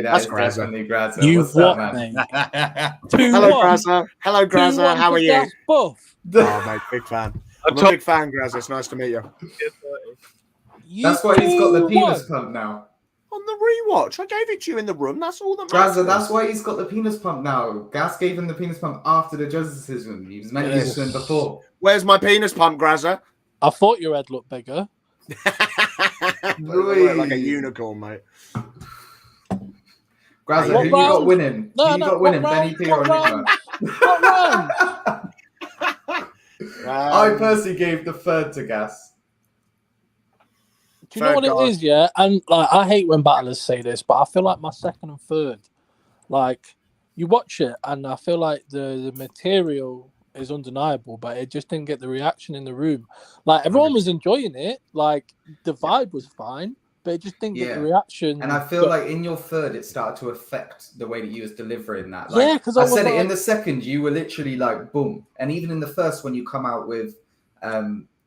That's Grazza. Definitely Grazza. You What's what, up, man? Hello, Grazza. Hello, Grazza. How are you? Buff. Oh, mate, big fan. I'm a big fan, Grazza. It's nice to meet you. That's why he's got the penis pump now. On the rewatch, I gave it to you in the room. That's all that Grazza, matters. that's why he's got the penis pump now. Gas gave him the penis pump after the judge's decision. He was meant to give it to him before. Where's my penis pump, Grazza? I thought your head looked bigger. Like a unicorn, mate. Grazza, who you got winning? No, who you got winning? Benny P or Enigma? I personally gave the third to Gas. Do you know what it is, yeah? And like, I hate when battlers say this, but I feel like my second and third, like, you watch it, and I feel like the material is undeniable, but it just didn't get the reaction in the room. Like, everyone was enjoying it, like, the vibe was fine, but it just didn't get the reaction. And I feel like in your third, it started to affect the way that you was delivering that. Like, Yeah, 'cause I I was said it like- in the second, you were literally like, boom. And even in the first, when you come out with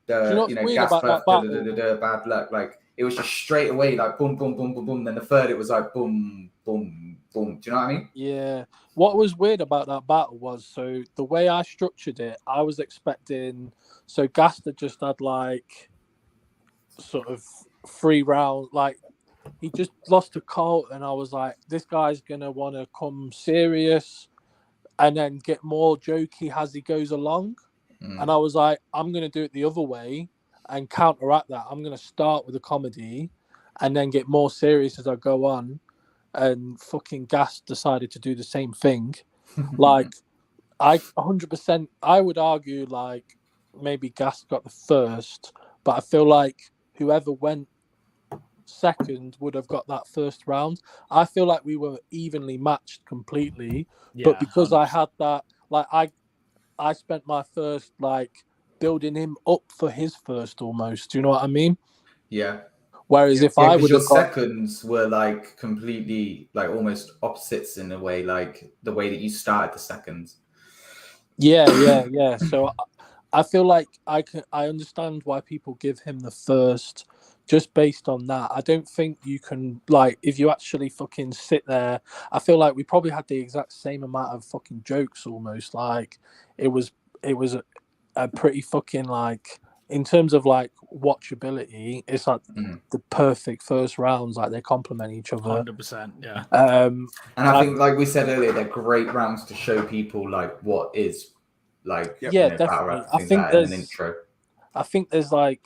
Do you know what's weird Gas about that battle? bad luck, like, it was just straight away, like, boom, boom, boom, boom, boom. Then the third, it was like, boom, boom, boom. Do you know what I mean? Yeah. What was weird about that battle was, so the way I structured it, I was expecting, so Gaster just had like sort of 3 rounds, like he just lost to Colt, and I was like, this guy's gonna want to come serious and then get more jokey as he goes along. And I was like, I'm gonna do it the other way and counteract that. I'm gonna start with a comedy and then get more serious as I go on. And fucking Gas decided to do the same thing. Like, I 100%, I would argue like maybe Gas got the first, but I feel like whoever went second would have got that first round. I feel like we were evenly matched completely, but because I had that, like I spent my first like building him up for his first almost. Do you know what I mean? Yeah. Whereas if I would your have got seconds were like completely like almost opposites in a way, like the way that you started the seconds. Yeah. So I feel like I understand why people give him the first just based on that. I don't think you can, like, if you actually fucking sit there, I feel like we probably had the exact same amount of fucking jokes almost. Like it was a pretty fucking, like, in terms of like watchability, it's like the perfect first rounds. Like they complement each other. 100%, yeah. And I think, like we said earlier, they're great rounds to show people like what is like. Yeah, battle definitely. rap, I things think like that in there's an intro. I think there's like,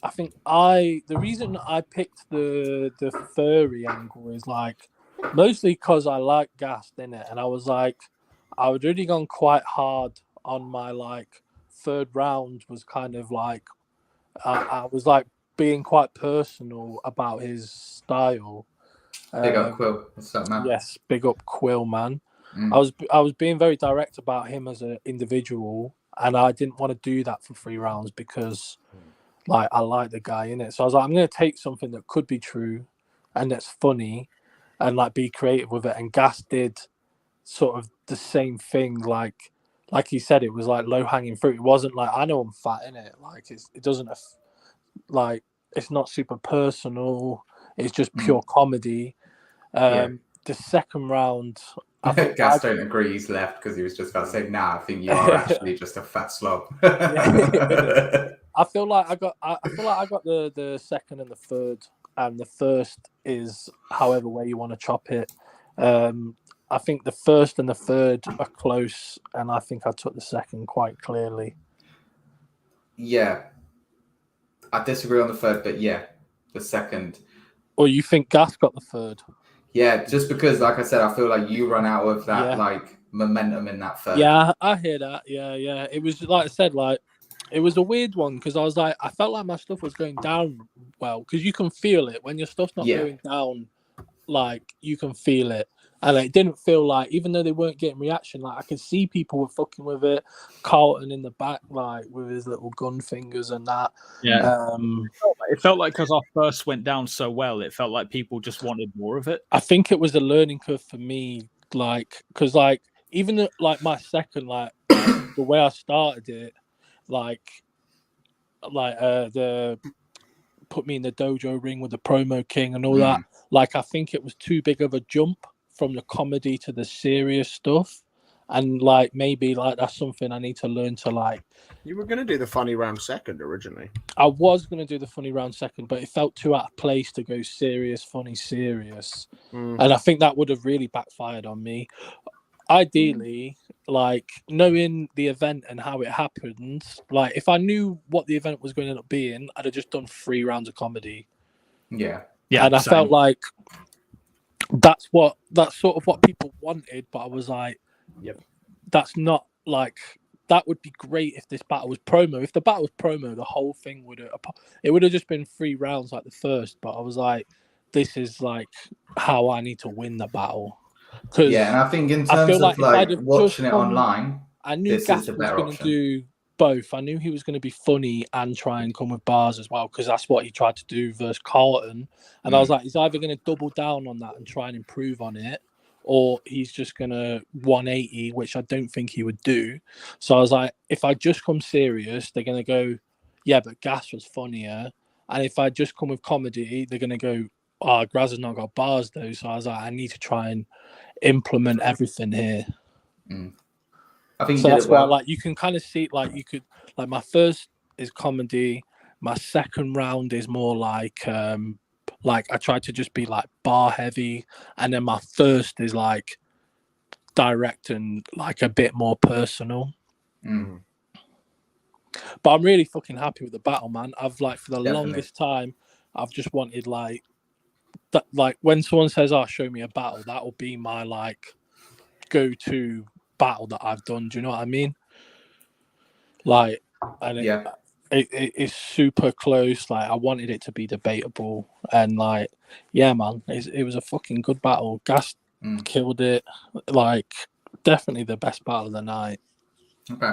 the reason I picked the furry angle is like mostly because I like Gas in it, and I was like, I would really gone quite hard on my like third round was kind of like I was like being quite personal about his style. Big up Quill. What's up, man? Yes, big up Quill, man. I was being very direct about him as an individual, and I didn't want to do that for 3 rounds because like I like the guy in it. So I was like, I'm going to take something that could be true and that's funny and like be creative with it. And Gas did sort of the same thing. Like he said, it was like low hanging fruit. It wasn't like, I know I'm fat in it. Like it doesn't like, it's not super personal. It's just pure comedy. The second round, I think Gas don't agree. He's left because he was just about to say, "Nah, I think you are actually just a fat slob." I feel like I got the second and the third, and the first is however way you want to chop it. I think the first and the third are close, and I think I took the second quite clearly. Yeah, I disagree on the third, but yeah, the second. Or you think Gas got the third? Yeah, just because, like I said, I feel like you run out of that like momentum in that third. Yeah, I hear that. Yeah. It was like I said, like it was a weird one because I was like, I felt like my stuff was going down well because you can feel it when your stuff's not going down. Like you can feel it, and it didn't feel like, even though they weren't getting reaction, like I could see people were fucking with it. Carlton in the back, like with his little gun fingers and that. Yeah. It felt like because our first went down so well, it felt like people just wanted more of it. I think it was a learning curve for me, like because like even like my second, like the way I started it, like the put me in the dojo ring with the promo king and all that. Like I think it was too big of a jump from the comedy to the serious stuff, and like maybe like that's something I need to learn to like. You were going to do the funny round second originally. I was going to do the funny round second, but it felt too out of place to go serious, funny, serious, and I think that would have really backfired on me. Ideally, like knowing the event and how it happened, like if I knew what the event was going to end up being, I'd have just done 3 rounds of comedy. Yeah. And I felt like that's sort of what people wanted, but I was like, that's not like, that would be great if this battle was promo. If the battle was promo, the whole thing would have just been 3 rounds like the first, but I was like, this is like how I need to win the battle. Yeah, and I think in terms of like watching it online, I knew Gas was going to do both. I knew he was going to be funny and try and come with bars as well, because that's what he tried to do versus Carlton. And I was like, he's either going to double down on that and try and improve on it, or he's just going to 180, which I don't think he would do. So I was like, if I just come serious, they're going to go, yeah, but Gas was funnier. And if I just come with comedy, they're going to go, oh, Graz has not got bars though. So I was like, I need to try and implement everything here. I think so. That's why, like, you can kind of see, like, you could, like, my first is comedy, my second round is more like I tried to just be like bar heavy, and then my first is like direct and like a bit more personal. But I'm really fucking happy with the battle, man. I've like for the longest time, I've just wanted like that. Like when someone says, "Oh, show me a battle," that will be my like go-to battle that I've done. Do you know what I mean? Like, and it's super close. Like I wanted it to be debatable, and like, yeah, man, it was a fucking good battle. Gas killed it. Like, definitely the best battle of the night. Okay.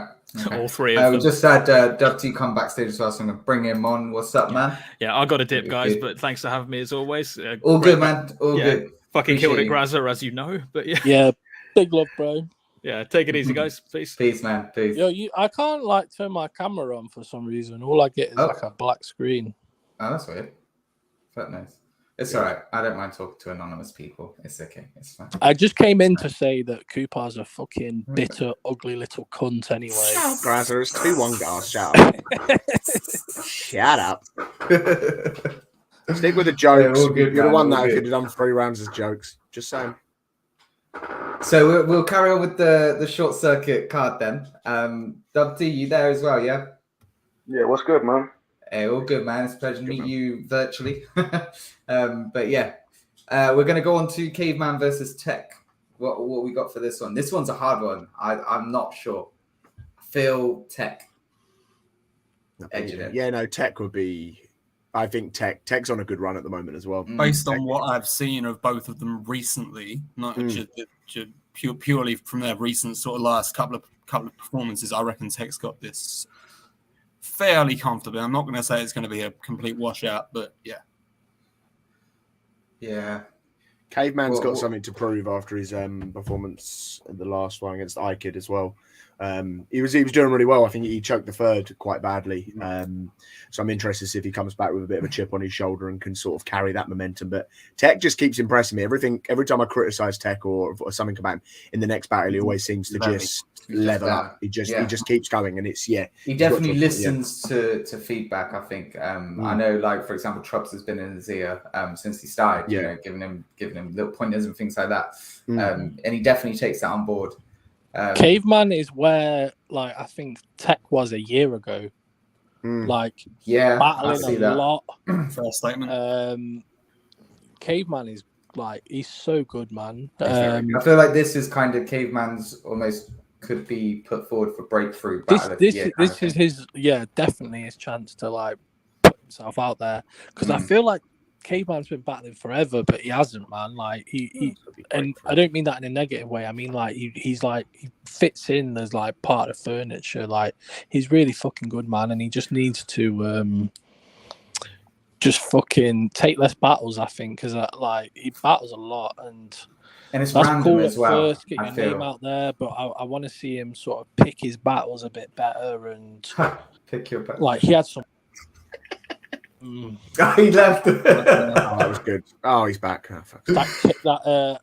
All 3 of them. We just had Dubty come backstage as well, so I'm going to bring him on. What's up, man? Yeah, I got a dip, guys, but thanks for having me as always. All good, man. All good. Fucking killed it, Grazza, as you know. But yeah. Yeah, big love, bro. Yeah, take it easy, guys. Peace. Peace, man. Peace. Yo, I can't like turn my camera on for some reason. All I get is like a black screen. Oh, that's weird. That nice. It's all right. I don't mind talking to anonymous people. It's okay. It's fine. I just came in to say that Cooper's a fucking bitter, ugly little cunt anyway. Grazza, it's 2-1 girls. Shut up. Shut up. Stick with the jokes. Yeah, good, you're the one all that good. could have done 3 rounds as jokes. Just saying. So we'll carry on with the short circuit card then. Dubty, you there as well, yeah? Yeah, what's good, man? Hey, all good, man. It's a pleasure to meet you virtually. But yeah, we're going to go on to Caveman versus Tech. What we got for this one? This one's a hard one. I'm not sure. I feel Tech. Edging it. Yeah, no, Tech would be. I think Tech's on a good run at the moment as well. Based on what I've seen of both of them recently, not just purely from their recent sort of last couple of performances, I reckon Tech's got this fairly comfortably. I'm not going to say it's going to be a complete washout, but yeah. Yeah. Caveman's got something to prove after his performance in the last one against iKid as well. He was doing really well. I think he choked the third quite badly. So I'm interested to see if he comes back with a bit of a chip on his shoulder and can sort of carry that momentum. But Tech just keeps impressing me. Every time I criticize Tech or something about him in the next battle, he always seems to just level up. He just keeps going, and it's He definitely listens to feedback. I think I know, like for example, Trubbs has been in his ear since he started. You know, giving him little pointers and things like that. And he definitely takes that on board. Caveman is where, like, I think Tech was a year ago. Like, battling a lot. First statement. Caveman is like, he's so good, man. I feel like this is kind of Caveman's almost could be put forward for breakthrough. This is his, definitely his chance to like put himself out there, because I feel like Caveman's been battling forever, but he hasn't, man. Like he and I don't mean that in a negative way. I mean like he's like he fits in as like part of furniture. Like he's really fucking good, man, and he just needs to just fucking take less battles. I think because like he battles a lot, and it's that's random cool as well. First, get your name out there, but I want to see him sort of pick his battles a bit better and pick your battles. Like he had some. He left. That was good. Oh, he's back. Oh, fuck. The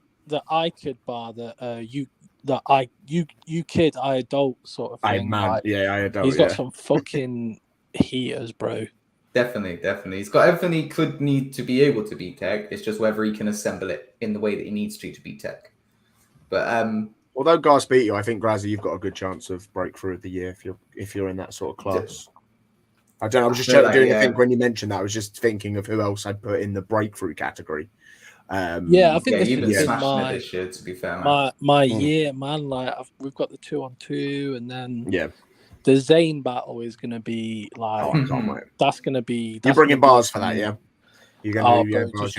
I Kid bar that you kid I adult sort of thing. I adult. He's got some fucking heaters, bro. Definitely. He's got everything he could need to be able to beat Tech. It's just whether he can assemble it in the way that he needs to beat Tech. But although Gas beat you, I think Grazzy, you've got a good chance of breakthrough of the year if you're in that sort of class. I don't know. I was just doing a think when you mentioned that. I was just thinking of who else I'd put in the breakthrough category. I think you've been smashing it this year. To be fair, man. My year, man. Like we've got the 2-on-2, and then the Zayn battle is going to be like that's going to be. You're bringing bars for that, yeah? You're going to bars,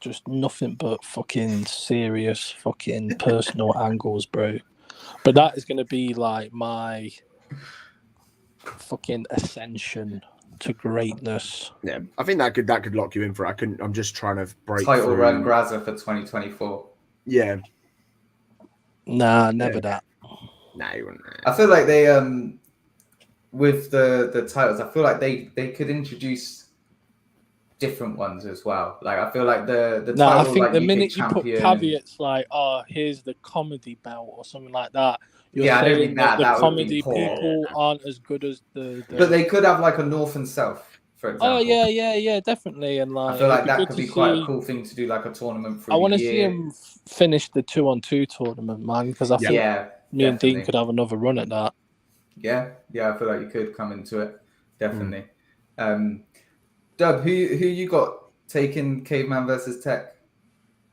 just nothing but fucking serious, fucking personal angles, bro. But that is going to be like my fucking ascension to greatness. Yeah, I think that could lock you in for it. I'm just trying to break title through. run Grazza for 2024. Yeah. Nah, never that. Nah, you wouldn't. I feel like they with the titles, I feel like they could introduce different ones as well. Like I feel like the title, I think like the UK minute you put champion, caveats like, oh, here's the comedy belt or something like that, you're I don't saying mean that the would be comedy poor. people aren't as good as the. But they could have like a North and South, for example. Oh yeah, definitely. And like I feel like it'd that could be quite see- a cool thing to do, like a tournament for I want to to see him finish the 2-on-2 tournament, man, because I think me and Dean could have another run at that. Yeah, I feel like you could come into it, definitely. Dub, who you got taking Caveman versus Tech?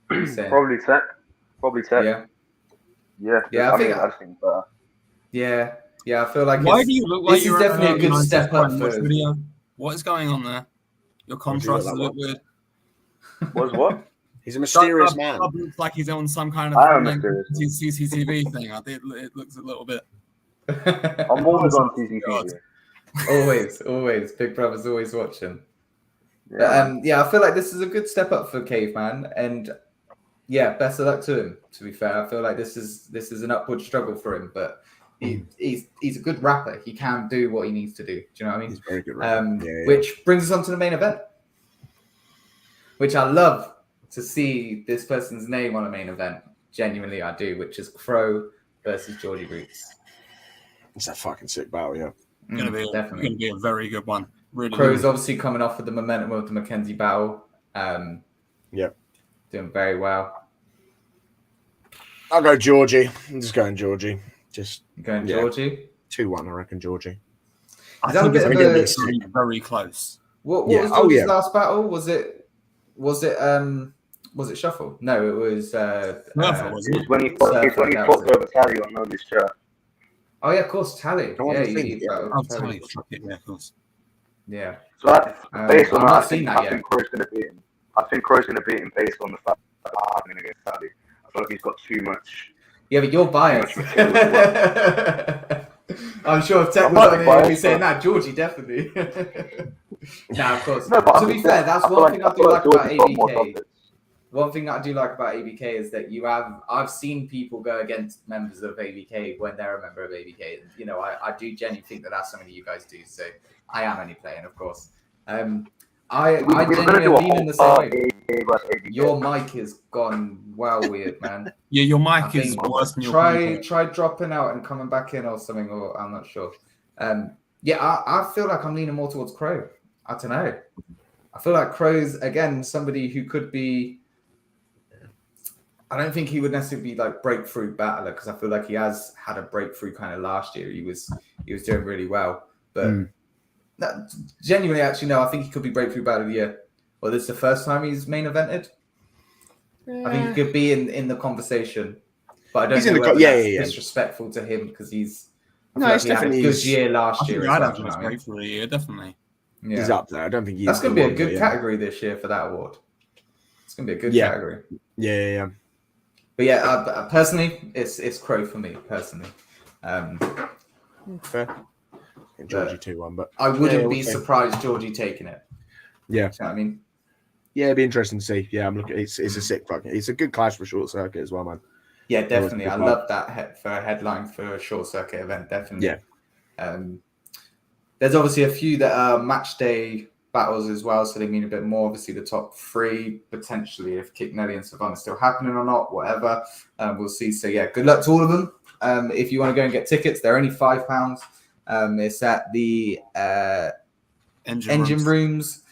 What are you saying? Probably Tech. Yeah. Yeah, I think better. Yeah, I feel like Why do you look like this is you're definitely a good United step up fan? for Watch video. What is going on there? Your contrast is a little weird. What? He's a mysterious Dub man. looks like he's on some kind I am of mysterious. CCTV thing. It looks a little bit. I'm always on CCTV. always. Big Brother's always watching. Yeah. I feel like this is a good step up for Caveman, and best of luck to him. To be fair, I feel like this is an upward struggle for him, but he's a good rapper. He can do what he needs to do. Do you know what I mean? He's a very good rapper. Which brings us on to the main event, which I love to see this person's name on a main event. Genuinely, I do. Which is Crow versus Geordie Roots. It's a fucking sick battle, yeah. Definitely Going to be a very good one. Really. Crow's obviously coming off with the momentum of the Mackenzie battle. Doing very well. I'll go Georgie. I'm just going Georgie. Georgie? 2-1, I reckon, Georgie. I think it's going to be very close. What was Georgie's last battle? Was it Shuffle? No, it was It's when he fought over Tally on Nobody's Chat. Oh yeah, of course, Tally. Tally, of course. Yeah. So based on that, not seen that I think Crow's going to beat him. I think Crow's going to beat him based on the fact that I'm going to get Tally. I feel like he's got too much. Yeah, but you're biased. I'm sure if Tech was on here, he'd be saying that. Georgie, definitely. Of course. No, but to be fair, that's one thing I do like about ABK. one thing that I do like about ABK is that I've seen people go against members of ABK when they're a member of ABK. You know, I do genuinely think that that's something that you guys do. So I am only playing, of course. I genuinely lean in the same way. Your mic has gone weird, man. Yeah, your mic is worse than your Try dropping out and coming back in or something, or I'm not sure. I feel like I'm leaning more towards Crow. I don't know. I feel like Crow's, again, somebody who could be... I don't think he would necessarily be like breakthrough battler, because I feel like he has had a breakthrough kind of last year. He was doing really well. But genuinely, actually, no, I think he could be breakthrough battler of the year. Well, this is the first time he's main evented. I think he could be in the conversation. But I don't know whether that's disrespectful to him, because he's... It's definitely a good year last year. I'd have to break for a year, definitely. Yeah. He's up there. I don't think he's... That's going to be a good category this year for that award. It's going to be a good category. Yeah. But yeah, personally, it's Crow for me, personally. Fair. Georgie 2-1, but... I wouldn't be surprised Georgie taking it. Yeah. You know what I mean? Yeah, it'd be interesting to see. Yeah, I'm looking. It's a sick fucking... It's a good clash for Short Circuit as well, man. Yeah, definitely. I love that for a headline for a Short Circuit event, definitely. Yeah. There's obviously a few that are match day battles as well, so they mean a bit more. Obviously, the top 3, potentially, if Kick Nelly and Savannah are still happening or not, whatever. We'll see. So, yeah, good luck to all of them. If you want to go and get tickets, they're only £5. It's at the Engine Rooms,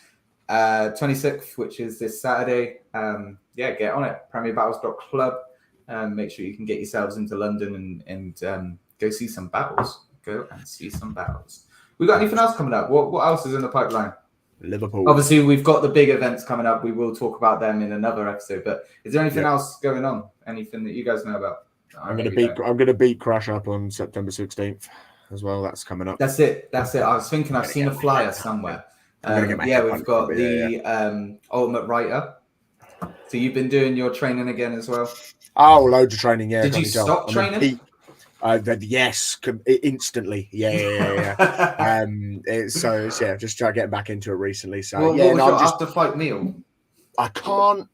26th, which is this Saturday. Get on it. PremierBattles.club. Make sure you can get yourselves into London and go see some battles. Go and see some battles. We got anything else coming up? What else is in the pipeline? Liverpool. Obviously, we've got the big events coming up. We will talk about them in another episode. But is there anything else going on? Anything that you guys know about? I'm gonna beat Crash up on September 16th as well. That's coming up. That's it. I was thinking I've seen a flyer somewhere. We've got the Ultimate Writer. So you've been doing your training again as well? Oh, loads of training. Yeah. Did you stop training? Yes, instantly. Yeah. Just try getting back into it recently. So what was your after fight meal? I can't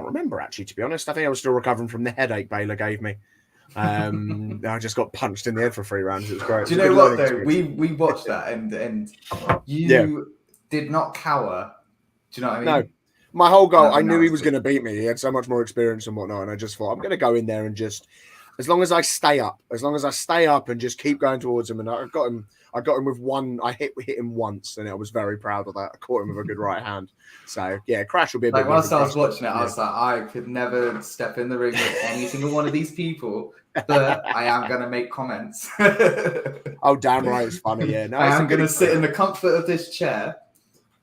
remember actually, to be honest. I think I was still recovering from the headache Baylor gave me. I just got punched in the head for 3 rounds. It was great. Do you know what though? We watched that and you did not cower. Do you know what I mean? No. My whole goal, I knew he was going to beat me. He had so much more experience and whatnot, and I just thought I'm going to go in there and just, as long as I stay up and just keep going towards him. And I got him with one. I hit him once, and I was very proud of that. I caught him with a good right hand. So yeah, Crash will be a bit. Whilst I was watching it, I was like, I could never step in the ring with any single one of these people, but I am going to make comments. Oh, damn right, it's funny. Yeah, no, I am going to sit in the comfort of this chair.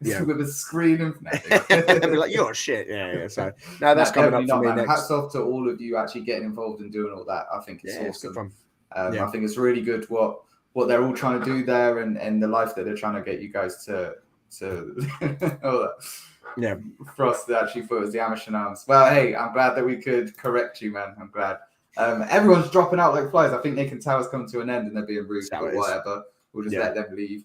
Yeah. With a screen in front of me. Be like, you're shit. Yeah. So now that's coming up for me next. Hats off to all of you actually getting involved and doing all that. I think it's awesome. I think it's really good what they're all trying to do there and the life that they're trying to get you guys to all that. Yeah. Frost actually thought it was the Amish arms. Well, hey, I'm glad that we could correct you, man. I'm glad. Everyone's dropping out like flies. I think Nick and Tower's come to an end and they're being rude or whatever. We'll just let them leave.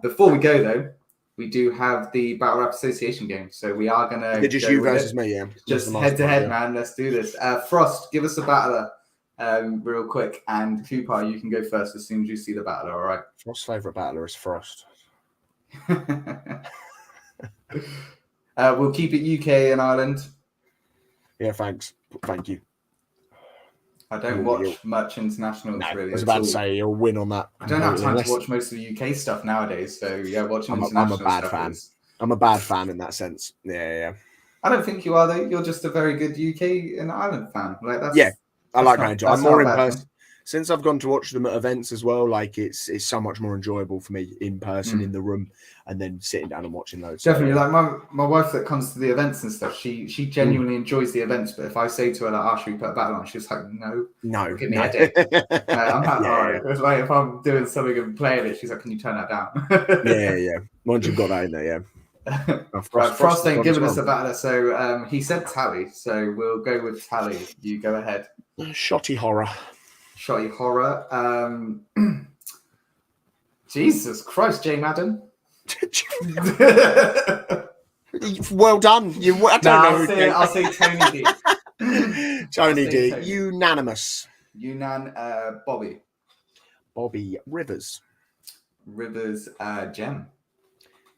Before we go though, we do have the Battle Rap Association game, so we are gonna. Just you versus me, yeah. Just head to head, man. Let's do this. Frost, give us a battler, real quick, and Cooper, you can go first as soon as you see the battler. All right. Frost's favorite battler is Frost. We'll keep it UK and Ireland. Yeah, thanks. Thank you. I don't watch much internationals really. I was about to say you'll win on that. I don't have time to watch most of the UK stuff nowadays. So yeah, watching international stuff. I'm a bad fan. I'm a bad fan in that sense. Yeah. I don't think you are though. You're just a very good UK and Ireland fan. Like that's I like going to. I'm more in person. Since I've gone to watch them at events as well, like it's so much more enjoyable for me in person in the room, and then sitting down and watching those. Definitely, like my wife that comes to the events and stuff, she genuinely enjoys the events. But if I say to her like, should we put a battle on? She's like, no, give me a headache. I'm like, all right. It's like if I'm doing something and playing it, she's like, can you turn that down? yeah. Once you've got that in there, Frost ain't giving us a battler, so he said Tally, so we'll go with Tally. You go ahead. Shotty horror. Jesus Christ, Jay Madden. Well done. I don't know. I'll say Tony D. Tony D. Tony. Unanimous. Bobby. Bobby Rivers. Rivers, Gem.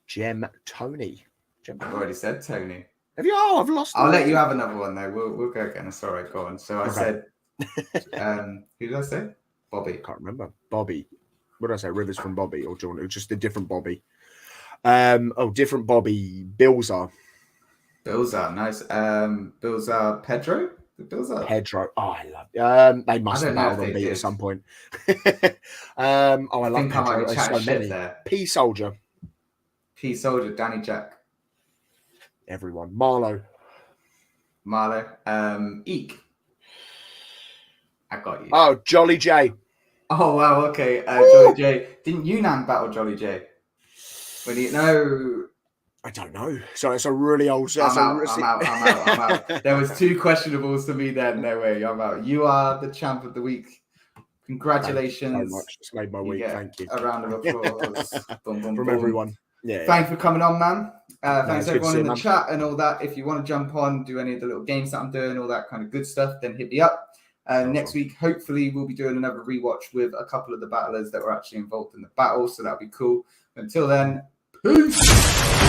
Gem Tony. I've already said Tony. Have you? Oh, I've lost. I'll let you have another one though. We'll go again. Sorry, go on. So I Okay. said, who did I say? Bobby. Can't remember. Bobby. What did I say? Rivers from Bobby, or John? It was just a different Bobby. Different Bobby. Bilzar. Bilzar, nice. Bilzar Pedro. Bilzar. Pedro. Oh, I love. They must have know if battled on they beat did. at some point. I love think I might Pedro. have There's chatted so shit many. there. P Soldier. P Soldier, Danny Jack. Everyone. Marlo. Eek. I got you. Oh, Jolly J. Oh wow, okay. Jolly J. Didn't Yunnan battle Jolly J? When you know, I don't know. So it's a really old. I'm out. There was 2 questionables to me then. No way, I'm out. You are the champ of the week. Congratulations. Thank you so much. It's made my You week. get Thank you. A round of applause. Boom, boom, From boom. everyone. Yeah. Thanks for coming on, man. Thanks it's good to everyone see in you, the man. chat and all that. If you want to jump on, do any of the little games that I'm doing, all that kind of good stuff, then hit me up. Next week, hopefully, we'll be doing another rewatch with a couple of the battlers that were actually involved in the battle, so that'll be cool. Until then, peace.